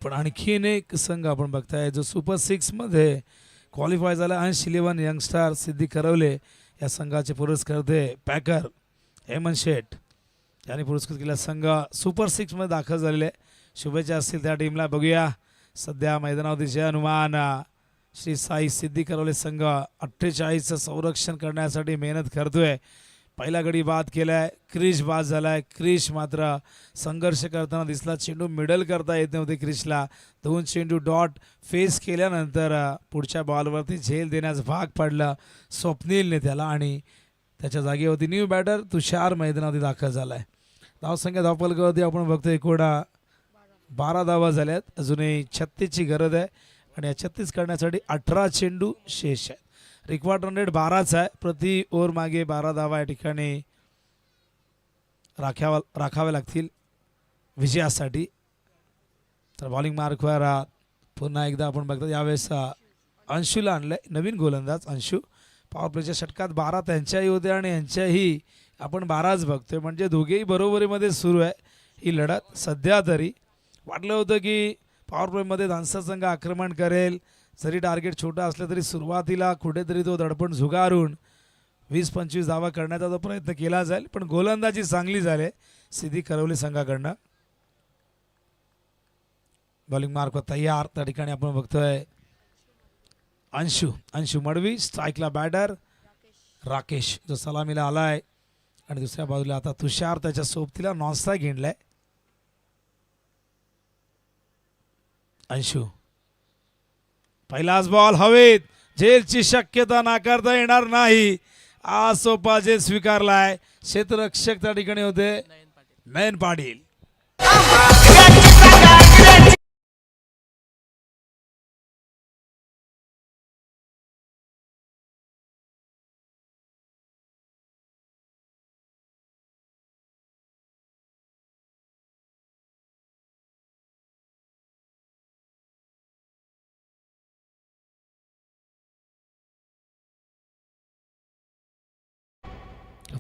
पण आणखीन एक संघ आपण बघताय जो सुपर 6 मध्ये क्वालिफाय झाला. 11 यंगस्टार सिद्धी करवले या संघाचे पुरस्कर्ते पॅकर हेमंत शेठ यांनी पुरस्कृत केला. संघ सुपर 6 मध्ये दाखल झालेले. शुभेच्छा असतील त्या टीमला. बघूया सध्या मैदानावरती जय हनुमान श्री साई सिद्धी करवले संघ 48चं संरक्षण करण्यासाठी मेहनत करतोय. पहिला गडी बाद केलाय, क्रिश बाद झालाय. क्रिश मात्र संघर्ष करताना दिसला. चेंडू मिडल करता येत नव्हते क्रिशला. 2 चेंडू डॉट फेस केल्यानंतर पुढच्या बॉलवरती झेल देण्यास भाग पडलं स्वप्नीलने त्याला आणि त्याच्या जागेवरती न्यू बॅटर तुषार मैदानावरती दाखल झालाय. धावसंख्या धावफलकावरती आपण बघतो एकूण 12 धावा झाल्यात. अजूनही 36ची गरज आहे आणि या 36 करण्यासाठी 18 चेंडू शेष आहेत. रिक्वायर्ड रन रेट 12च आहे. प्रति ओव्हर मागे 12 धावा या ठिकाणी राखाव्या लागतील विजयासाठी. तर बॉलिंग मार्कवर पुन्हा एकदा आपण बघतो यावेळेस अंशूला आणलंय, नवीन गोलंदाज अंशू. पॉवर प्लेच्या षटकात 12 त्यांच्याही होते आणि यांच्याही आपण 12च बघतोय, म्हणजे दोघेही बरोबरीमध्ये सुरू आहे ही लढत. सध्या तरी वाटलं होतं की पॉवर प्लेमध्ये धानसर संघ आक्रमण करेल, जरी टार्गेट छोटा असलं तरी सुरुवातीला कुठेतरी तो दडपण झुगारून 20-25 धावा करण्याचा तो प्रयत्न केला जाईल, पण गोलंदाजी चांगली झाली सिद्धी करवली संघाकडनं. बॉलिंग मार्क तयार. त्या ठिकाणी आपण बघतोय अंशु मडवी, स्ट्राईकला बॅटर राकेश जो सलामीला आलाय, आणि दुसऱ्या बाजूला आता तुषार त्याच्या सोबतीला नॉन स्ट्राईक घेतलाय. अंशु पहिलाच बॉल हवेत, झेलची शक्यता नाकारता येणार नाही. आज सोपा झेल स्वीकारलाय. क्षेत्ररक्षक त्या ठिकाणी होते नयन पाटील.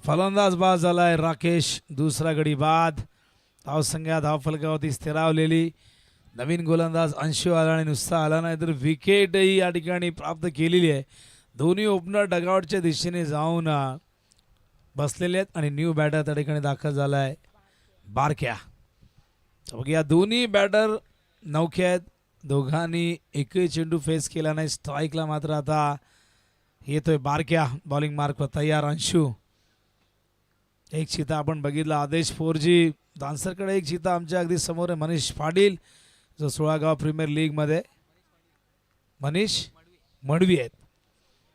फलंदाज बाद झालाय राकेश. दुसरा गडी बाद. धावसंख्या धावफलकावरती स्थिरावलेली. नवीन गोलंदाज अंशु आला आणि नुसता आला नाही तर विकेटही या ठिकाणी प्राप्त केलेली आहे. दोन्ही ओपनर डगआउटच्या दिशेने जाऊन बसलेले आहेत आणि न्यू बॅटर त्या ठिकाणी दाखल झालाय बारक्या. या दोन्ही बॅटर नौखे आहेत. दोघांनी एकही चेंडू फेस केला नाही. स्ट्राईकला मात्र आता येतोय बारक्या. बॉलिंग मार्कवर तयार अंशु. एक चिता आपण बघितला आदेश 4G. दानसरकडे एक चिता आमच्या अगदी समोर आहे मनीष पाटील, जो 16 गाव प्रीमियर लीगमध्ये मनीष मडवी आहेत.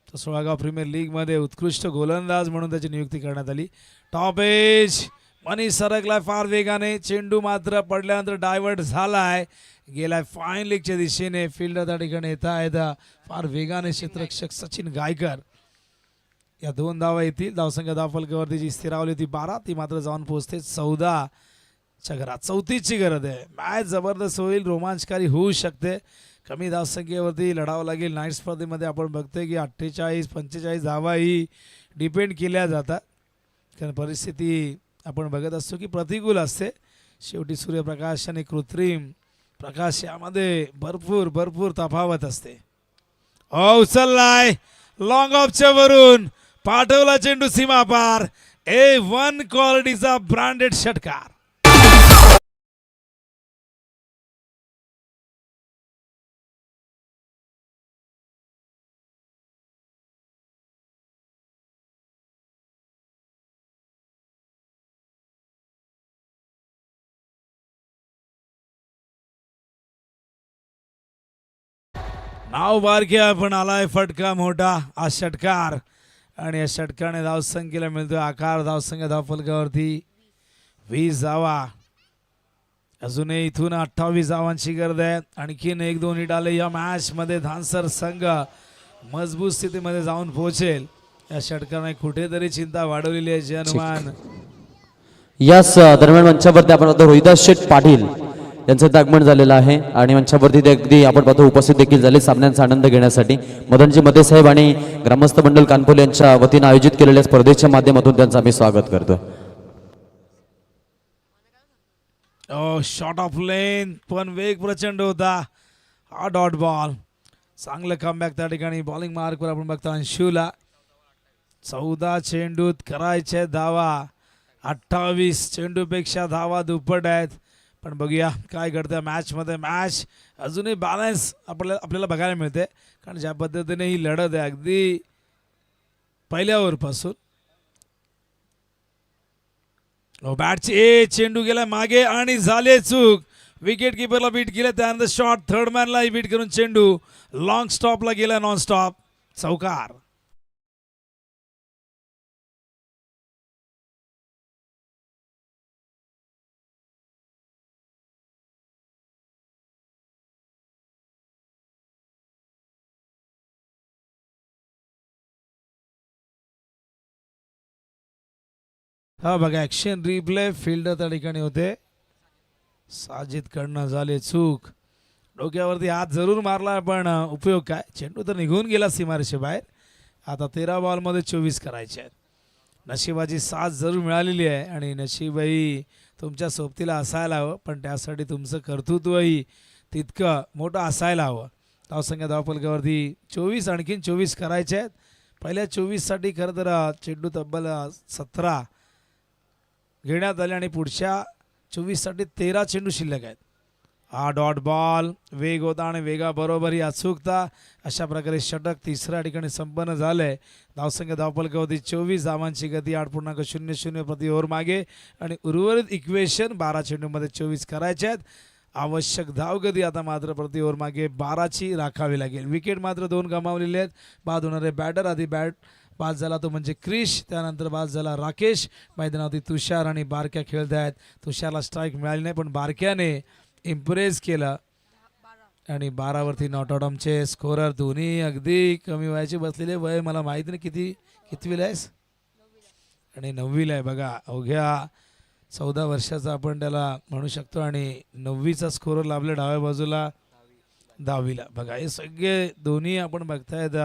तर 16 गाव प्रीमियर लीगमध्ये उत्कृष्ट गोलंदाज म्हणून त्याची नियुक्ती करण्यात आली. टॉप एज मनीष सरकलाय फार वेगाने. चेंडू मात्र पडल्यानंतर डायव्हर्ट झालाय, गेलाय फाईन लेगच्या दिशेने. फिल्डर त्या ठिकाणी येत आहेत फार वेगाने. क्षेत्ररक्षक सचिन गायकर. या 2 धावा येतील. धावसंख्या धावफलकावरती जी स्थिरावली होती 12, ती मात्र जाऊन पोहोचते 14च्या घरात. 34ची गरज आहे. मॅच जबरदस्त होईल, रोमांचकारी होऊ शकते. कमी धावसंख्येवरती लढावं लागेल. नाईट स्पर्धेमध्ये आपण बघतोय की 48-45 धावाही डिपेंड केल्या जातात, कारण परिस्थिती आपण बघत असतो की प्रतिकूल असते. शेवटी सूर्यप्रकाश आणि कृत्रिम प्रकाश यामध्ये भरपूर तफावत असते. उचललाय लॉंग ऑफच्या वरून, पाठवला चेंडू सीमा पार. A1 क्वालिटीचा ब्रँडेड षटकार. नाव बारक्या पण आलाय फटका मोठा. हा षटकार आणि या षटकाने धावसंख्येला मिळतोय आकार. धावसंख्या धावफलकावरती 20 धावा. अजूनही इथून 28 धावांची गरज आहे. आणखीन 1-2 हिट आले या मॅच मध्ये धानसर संघ मजबूत स्थितीमध्ये जाऊन पोहोचेल. या षटकाने कुठेतरी चिंता वाढवलेली आहे. जनमान याच दरम्यान मंचावरती आपण पाहतो रोहिदास शेठ पाटील यांचं आगमन झालेलं आहे आणि मंचावरती ते अगदी आपण पाहतो उपस्थित देखील झाले सामन्यांचा आनंद घेण्यासाठी. मदनजी मते साहेब आणि ग्रामस्थ मंडळ कानपोले यांच्या वतीनं आयोजित केलेल्या स्पर्धेच्या माध्यमातून त्यांचं आम्ही स्वागत करतो. शॉट ऑफ लेन, पण वेग प्रचंड होता. हा डॉट बॉल. चांगलं कमबॅक त्या ठिकाणी. बॉलिंग मार्कवर आपण बघतो अंशुला. 14 चेंडूत करायचे धावा. 28 चेंडूपेक्षा धावा दुप्पट आहेत. पण बघूया काय घडतं मॅचमध्ये. मॅच अजूनही बॅलन्स आपल्याला बघायला मिळते, कारण ज्या पद्धतीने ही लढत आहे अगदी पहिल्या ओव्हरपासून. बॅटची चेंडू गेला मागे आणि झाले चूक. विकेट किपरला बीट केलं, त्यानंतर शॉट थर्ड मॅनलाही बीट करून चेंडू लॉंग स्टॉपला गेला. नॉन स्टॉप चौकार. हा बघा ॲक्शन रिप्ले. फिल्डर त्या ठिकाणी होते साजिद कडनं झाले चूक. डोक्यावरती हात जरूर मारला, पण उपयोग काय. चेंडू तर निघून गेला सीमारेषे बाहेर. आता 13 बॉलमध्ये 24 करायचे आहेत. नशिबाची साथ जरूर मिळालेली आहे आणि नशीबही तुमच्या सोबतीला असायला हवं, पण त्यासाठी तुमचं कर्तृत्वही तितकं मोठं असायला हवं. धावसंख्या धावफलकावरती 24, आणखीन 24 करायचे आहेत. पहिल्या 24साठी खरं तर चेंडू तब्बल 17 घेण्यात आले आणि पुढच्या 24साठी 13 चेंडू शिल्लक आहेत. हा डॉट बॉल, वेग होता आणि वेगाबरोबर ही अचूकता, अशा प्रकारे षटक तिसऱ्या ठिकाणी संपन्न झालंय. धावसंख्या धावफलकावरती 24, धावांची गती 8.00 प्रति ओव्हर मागे आणि उर्वरित इक्वेशन 12 चेंडूमध्ये 24 करायचे आहेत. आवश्यक धावगती आता मात्र प्रति ओव्हर मागे 12ची राखावी लागेल. विकेट मात्र 2 गमावलेले आहेत. बाद होणारे बॅटर, आधी बाद झाला तो म्हणजे क्रिश, त्यानंतर बाद झाला राकेश. मैदानावरती तुषार आणि बारक्या खेळत आहेत. तुषारला स्ट्राईक मिळाली नाही, पण बारक्याने इम्प्रेस केला आणि 12वरती नॉट आउट. आमचे स्कोरर दोन्ही अगदी कमी वयाचे बसलेले. वय मला माहिती नाही कितवीला आहेस? आणि 9वीला आहे. बघा, अवघ्या 14 वर्षाचा आपण त्याला म्हणू शकतो आणि 9वीचा स्कोरर लाभले डाव्या बाजूला 10वीला. बघा, हे सगळे दोन्ही आपण बघतायत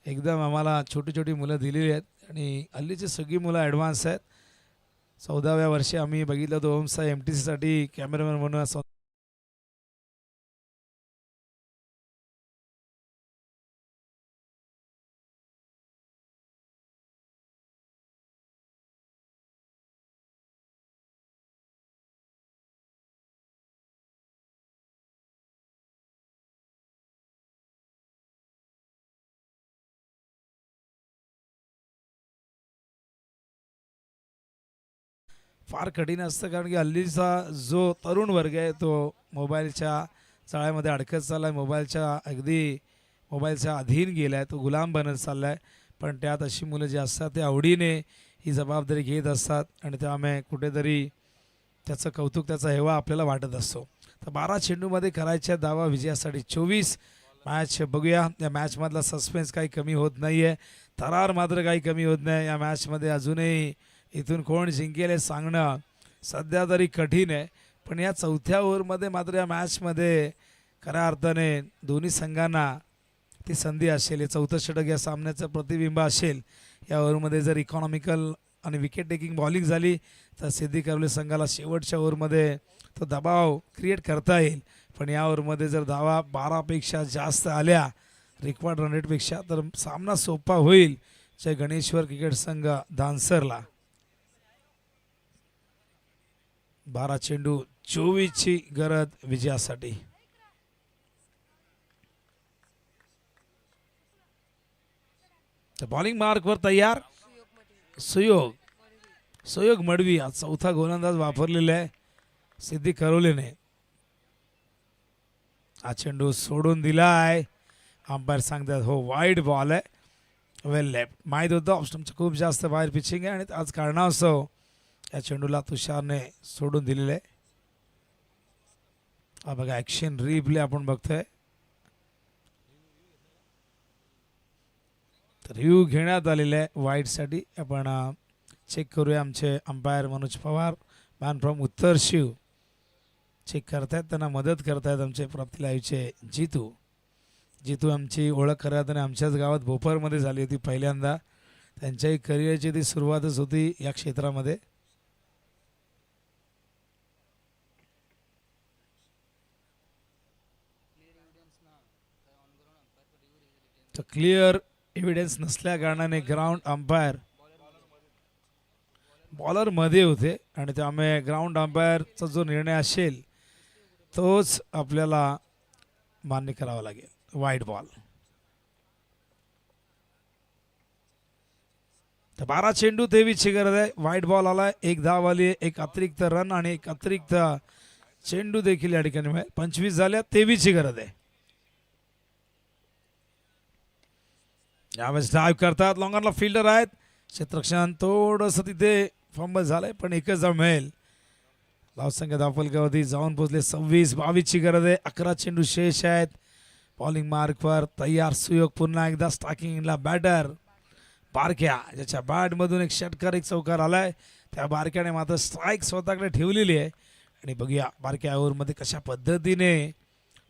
एकदम आम्हाला छोटी छोटी मुलं दिलेली आहेत आणि हल्लीची सगळी मुलं ॲडव्हान्स आहेत. 14व्या वर्षी आम्ही बघितलं तो ओमसा MTC साठी कॅमेरामॅन म्हणून असं फार कठीण असतं, कारण की हल्लीचा जो तरुण वर्ग आहे तो मोबाईलच्या जाळ्यामध्ये अडकत चालला आहे. मोबाईलच्या अधीन गेला आहे, तो गुलाम बनत चालला आहे. पण त्यात अशी मुलं जी असतात ते आवडीने ही जबाबदारी घेत असतात आणि त्यामुळे कुठेतरी त्याचं कौतुक, त्याचा हेवा आपल्याला वाटत असतो. तर 12 चेंडूमध्ये करायच्या धावा विजयासाठी 24. मॅच बघूया. या मॅचमधला सस्पेन्स काही कमी होत नाही आहे, थरार मात्र काही कमी होत नाही. या मॅचमध्ये अजूनही इथून कोण जिंकेल हे सांगणं सध्या तरी कठीण आहे. पण या 4थ्या ओव्हरमध्ये मात्र या मॅचमध्ये खऱ्या अर्थाने दोन्ही संघांना ती संधी असेल. हे 4थं षटक या सामन्याचं प्रतिबिंब असेल. या ओव्हरमध्ये जर इकॉनॉमिकल आणि विकेट टेकिंग बॉलिंग झाली तर सिद्धी करवले संघाला शेवटच्या ओव्हरमध्ये तो दबाव क्रिएट करता येईल. पण या ओव्हरमध्ये जर धावा 12पेक्षा जास्त आल्या रिक्वायर्ड रन रेटपेक्षा तर सामना सोपा होईल जय गणेश्वर क्रिकेट संघ दानसरला. 12 चेंडू 24ची गरज विजयासाठी. बॉलिंग मार्कवर तयार सुयोग मडवी. आज 4था गोलंदाज वापरलेला आहे सिद्धी करवलेने. हा चेंडू सोडून दिलाय. अंपायर सांगतात हो वाईड बॉल आहे, वेल लेफ्ट. माहीत होतं ऑप्शनचं खूप जास्त बाहेर पिचिंग आहे आणि आज कारणास्तव या चेंडूला तुषारने सोडून दिलेलं आहे. हा बघा ॲक्शन रिप्ले आपण बघतोय. तर रिव्ह्यू घेण्यात आलेला आहे वाईडसाठी. आपण चेक करूया. आमचे umpire Manoj Pawar, man from उत्तर शिव चेक करतायत, त्यांना मदत करतायत आमचे प्राप्ती लाईव्हचे जितू आमची ओळख करत आणि आमच्याच गावात भोपरमध्ये झाली होती पहिल्यांदा. त्यांच्याही करिअरची ती सुरुवातच होती या क्षेत्रामध्ये. तर क्लिअर एव्हिडन्स नसल्या कारणाने ग्राउंड अंपायर बॉलर मध्ये होते आणि त्यामुळे ग्राउंड अंपायरचा जो निर्णय असेल तोच आपल्याला मान्य करावा लागेल. Wide ball. तर 12 चेंडू 23ची गरज आहे. वाईड बॉल आला, 1 धाव आली, 1 अतिरिक्त रन आणि 1 अतिरिक्त चेंडू देखील या ठिकाणी मिळेल. 25 झाल्या, 23ची गरज आहे. यावेळेस ड्राईव्ह करतात, लॉंगरला फिल्डर आहेत. क्षेत्ररक्षण थोडंसं तिथे फंबल झालंय पण एकच धाव मिळेल. धावसंख्या धावफलकावरती जाऊन पोहोचले. 26-22ची गरज आहे. 11 चेंडू शेष आहेत. बॉलिंग मार्कवर तयार सुयोग. पुन्हा एकदा स्टार्टिंगला बॅटर बारक्या, ज्याच्या बॅटमधून एक षटकार, एक चौकार आलाय. त्या बारक्याने मात्र स्ट्राईक स्वतःकडे ठेवलेली आहे आणि बघूया बारक्या ओव्हरमध्ये कशा पद्धतीने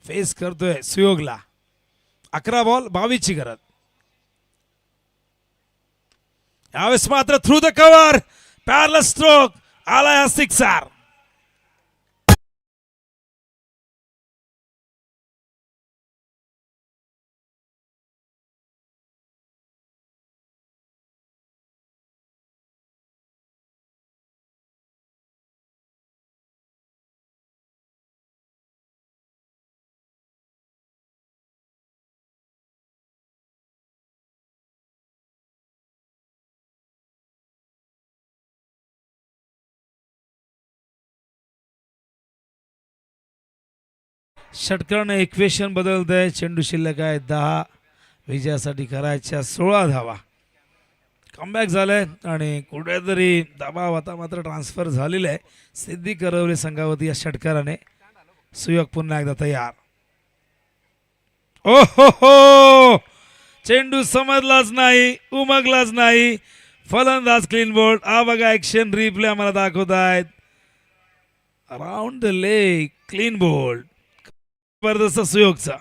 फेस करतोय सुयोगला. 11 बॉल 22ची गरज. यावेळेस मात्र थ्रू द कव्हर पॅरल स्ट्रोक आलाय हा सिक्सर. षटकाराने इक्वेशन बदलत आहे. चेंडू शिल्लक आहे 10, विजयासाठी करायच्या 16 धावा. कमबॅक झालंय आणि कुठेतरी दबाव आता मात्र ट्रान्सफर झालेला आहे सिद्धी करवले संघावरती या षटकाराने. सुयोग पुन्हा एकदा तयार. ओ हो हो, चेंडू समजलाच नाही, उमगलाच नाही. फलंदाज क्लीन बोल्ड. हा बघा ऍक्शन रिप्ले आम्हाला दाखवत आहेत. Around the leg clean bowled. जबरदस्त सुयोगचा.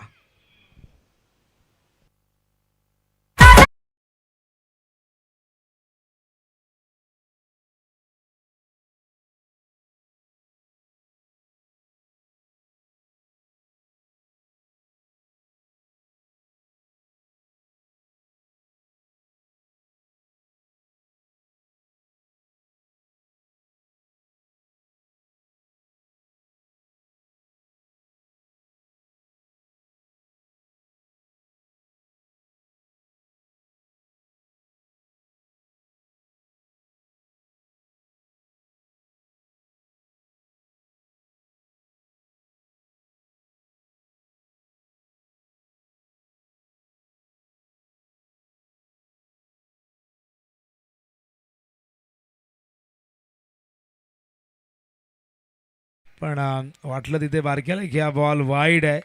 पण वाटलं तिथे बारक्याला की हा बॉल वाईड आहे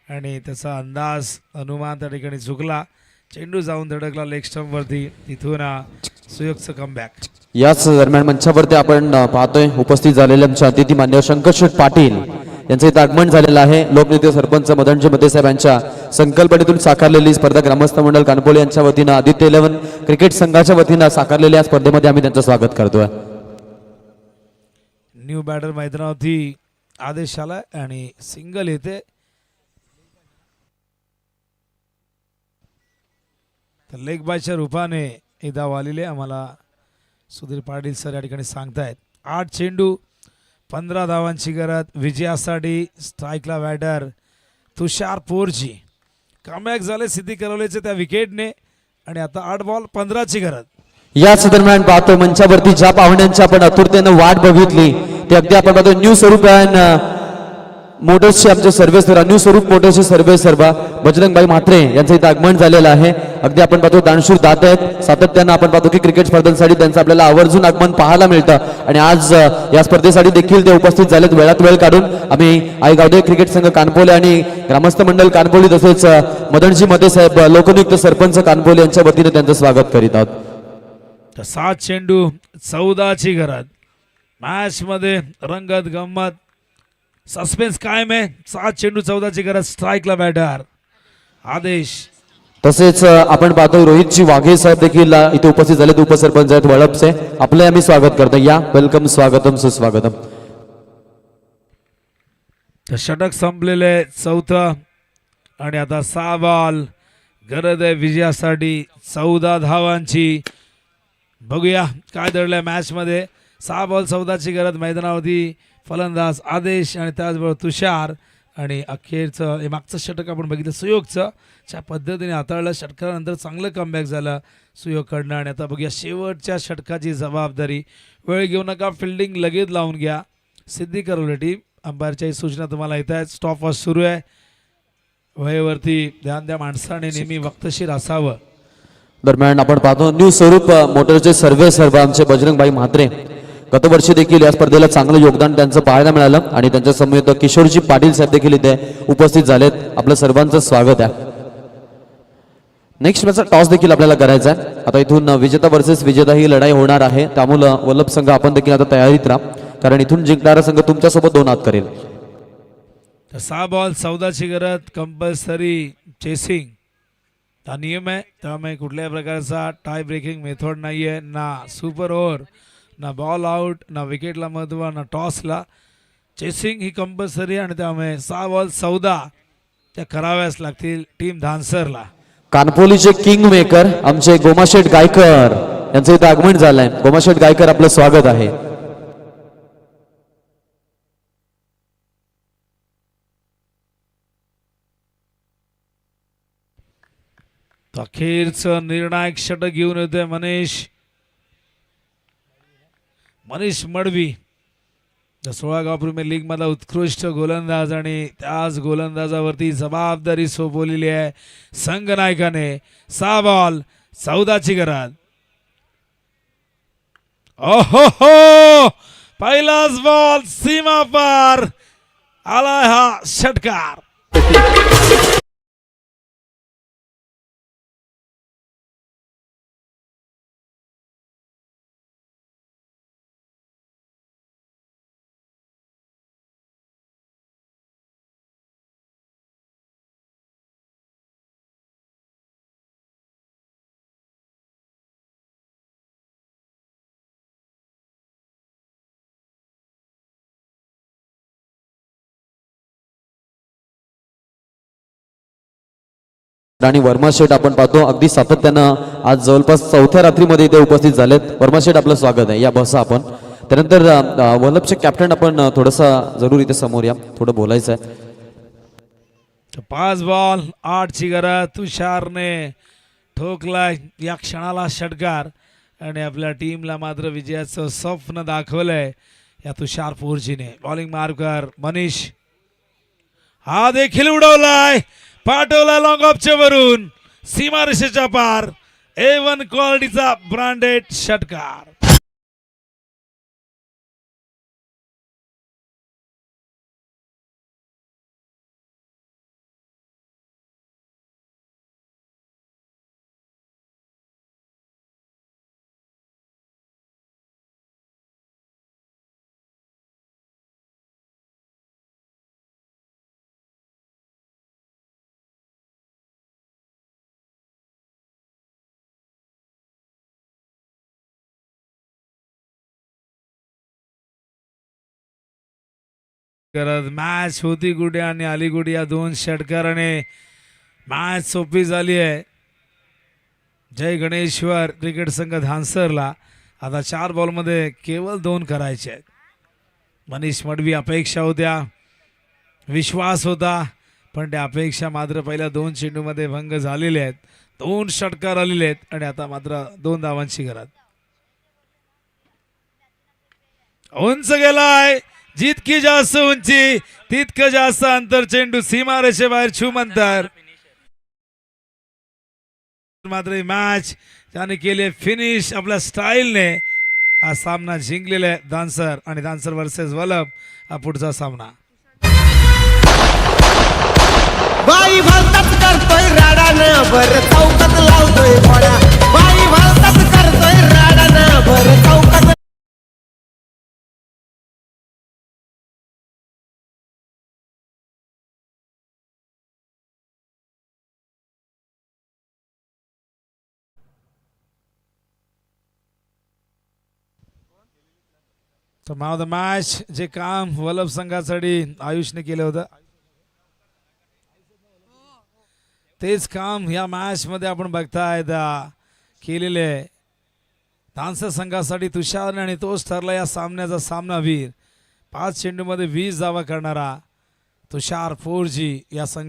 आणि त्याचा अंदाज अनुमान त्या ठिकाणी चुकला. चेंडू जाऊन धडकला लेग स्टंपवरती. तिथून सुयोगचं कमबॅक. याच दरम्यान मंचावरती आपण पाहतोय उपस्थित झालेले आमचे अतिथी मान्य शंकरशेठ पाटील यांचं इथं आगमन झालेलं आहे. लोकनेते सरपंच मदनजी मते साहेब यांच्या संकल्पनेतून साकारलेली स्पर्धा ग्रामस्थ मंडळ कानपोले यांच्या वतीनं आदित्य 11 क्रिकेट संघाच्या वतीनं साकारलेल्या या स्पर्धेमध्ये आम्ही त्यांचं स्वागत करतोय. न्यू बॅटर मैदानावरती आदेश आलाय आणि सिंगल येते. तर लेग बायच्या रूपाने हे धाव आलेले आम्हाला सुधीर पाटील सर या ठिकाणी सांगतायत. 8 चेंडू 15 धावांची गरज विजयासाठी. स्ट्राईकला बॅटर तुषार पोरजी. कमबॅक झाले सिद्धी करवलेचे त्या विकेटने आणि आता 8 बॉल 15ची गरज. याच दरम्यान पाहतो मंचावरती ज्या पाहुण्यांची आपण आतुरतेनं वाट बघितली ते अगदी आपण पाहतो न्यू स्वरूप मोटर्सचे आमचे सर्वेसर्वा न्यू स्वरूप मोटर्सचे सर्वेसर्वा बजरंगभाई म्हात्रे यांचं इथं आगमन झालेलं आहे. अगदी आपण पाहतो दानशूर दाते आहेत. सातत्यानं आपण पाहतो की क्रिकेट स्पर्धांसाठी त्यांचं आपल्याला आवर्जून आगमन पाहायला मिळतं आणि आज या स्पर्धेसाठी देखील ते उपस्थित झालेत. वेळात वेळ काढून आम्ही आईगावदे क्रिकेट संघ कानपोले आणि ग्रामस्थ मंडळ कानपोली तसेच मदनजी मते साहेब लोकनियुक्त सरपंच कानपोले यांच्या वतीने त्यांचं स्वागत करीत आहोत. 7 चेंडू 14ची गरज. मॅच मध्ये रंगत गंमत सस्पेन्स कायम आहे. 7 चेंडू 14ची गरज. स्ट्राईकला बॅटर आदेश. तसेच आपण पाहतो रोहितजी वाघे साहेब देखील इथे उपस्थित झालेत. उपसरपंच आहेत वळपचे. आपले आम्ही स्वागत करतो. या वेलकम स्वागतम सुस्वागतम. षटक संपलेले 4थं आणि आता 6 बॉल गरज आहे विजयासाठी 14 धावांची. बघूया काय दडलंय मॅच मध्ये. 6 बॉल 14ची गरज. मैदानावरती फलंदाज आदेश आणि त्याचबरोबर तुषार आणि अखेरचं मागचं षटक आपण बघितलं सुयोगचं ज्या पद्धतीने हाताळलं. षटकानंतर चांगलं कमबॅक झालं सुयोगकडनं आणि आता बघूया शेवटच्या षटकाची जबाबदारी. वेळ घेऊ नका, फिल्डिंग लगेच लावून घ्या. सिद्धी करवले टीम. अंपायरच्याही सूचना तुम्हाला येत आहेत. स्टॉप वॉच सुरू आहे. वेळेवरती ध्यान द्या. माणसाने नेहमी वक्तशीर असावं. दरम्यान आपण पाहतो न्यू स्वरूप मोटरचे सर्वेसर्वा आमचे बजरंगभाई म्हात्रे गतवर्षी देखील या स्पर्धेला चांगलं योगदान त्यांचं पाहायला मिळालं आणि त्यांच्या समवेत किशोरजी पाटील साहेब देखील इथे उपस्थित झालेत. आपलं सर्वांचं स्वागत आहे. नेक्स्ट मॅचचा टॉस देखील आपल्याला करायचा आहे. आता इथून विजेता वर्सेस विजेता ही लढाई होणार आहे. त्यामुळं वल्लभ संघ आपण देखील आता तयारीत राहा कारण इथून जिंकणारा संघ तुमच्यासोबत 2 हात करेल. 6 बॉल 14ची गरज. Compulsory chasing. हा नियम आहे, त्यामुळे कुठल्याही प्रकारचा टाय ब्रेकिंग मेथड नाही आहे, ना सुपर ओव्हर, ना बॉल आउट, ना विकेटला महत्व, ना टॉसला. चेसिंग ही कंपल्सरी आणि त्यामुळे 6 बॉल 14 त्या कराव्याच लागतील टीम धानसरला. कानपोलीचे किंग मेकर आमचे गोमाशेठ गायकर यांचं इथं आगमन झालंय. गोमाशेठ गायकर आपलं स्वागत आहे. अखेरचं निर्णायक षटक घेऊन येतोय मनीष मडवी, 16 गाव प्रीमियर लीग मधला उत्कृष्ट गोलंदाज आणि त्याच गोलंदाजावरती जबाबदारी सोपवलेली आहे संघ नायकाने. 6 बॉल 14ची गरज. ओहो हो, पहिलाच बॉल सीमा पार आलाय हा षटकार. आणि वर्मा शेठ आपण पाहतो अगदी सातत्यानं आज जवळपास 4थ्या रात्रीमध्ये इथे उपस्थित झालेत. वर्मा शेठ आपलं स्वागत आहे. या बसा आपण. त्यानंतर वल्लभचे कॅप्टन आपण थोडंसा जरूर इथे समोर या, थोडं बोलायचं आहे. 5 बॉल 8ची गरज. तुषारने ठोकलाय या क्षणाला षटकार आणि आपल्या टीमला मात्र विजयाचं स्वप्न दाखवलंय या तुषार फोर्जीने. बॉलिंग मार्कर मनीष हा देखील उडवलाय, पाठवला लॉंग ऑफच्या वरून सीमारेषेच्या पार. A1 क्वालिटीचा ब्रँडेड षटकार. करत मॅच होती कुठे आणि आली कुठे या 2 षटकाराने मॅच सोपी झाली आहे जय गणेश्वर क्रिकेट संघ धानसरला. आता 4 बॉलमध्ये केवळ 2 करायचे आहेत. मनीष मडवी अपेक्षा होत्या, विश्वास होता, पण त्या अपेक्षा मात्र पहिल्या 2 चेंडूमध्ये भंग झालेले आहेत. 2 षटकार आलेले आहेत आणि आता मात्र 2 धावांची गरज. उंच गेलाय, जितकी जास्त उंची तितकं जास्त अंतर. चेंडू सीमारेषे बाहेर छूमंतर. मात्र मॅच त्याने केले फिनिश आपल्या स्टाईलने. हा सामना जिंकलेला आहे धानसर आणि धानसर वर्सेस वल्लभ हा पुढचा सामना. बाई भलताच करतोय राडानं भर चौकात लावतोय मोळा. बाई भलताच करतोय राडानं भर चौकात. तर नाव द मॅच जे काम वल्लभ संघासाठी आयुषने केलं होतं तेच काम या मॅच मध्ये आपण बघताय केलेले धानसर संघासाठी तुषारने आणि तोच ठरला या सामन्याचा सामनावीर. 5 चेंडूमध्ये 20 धावा करणारा तुषार 4G या संघा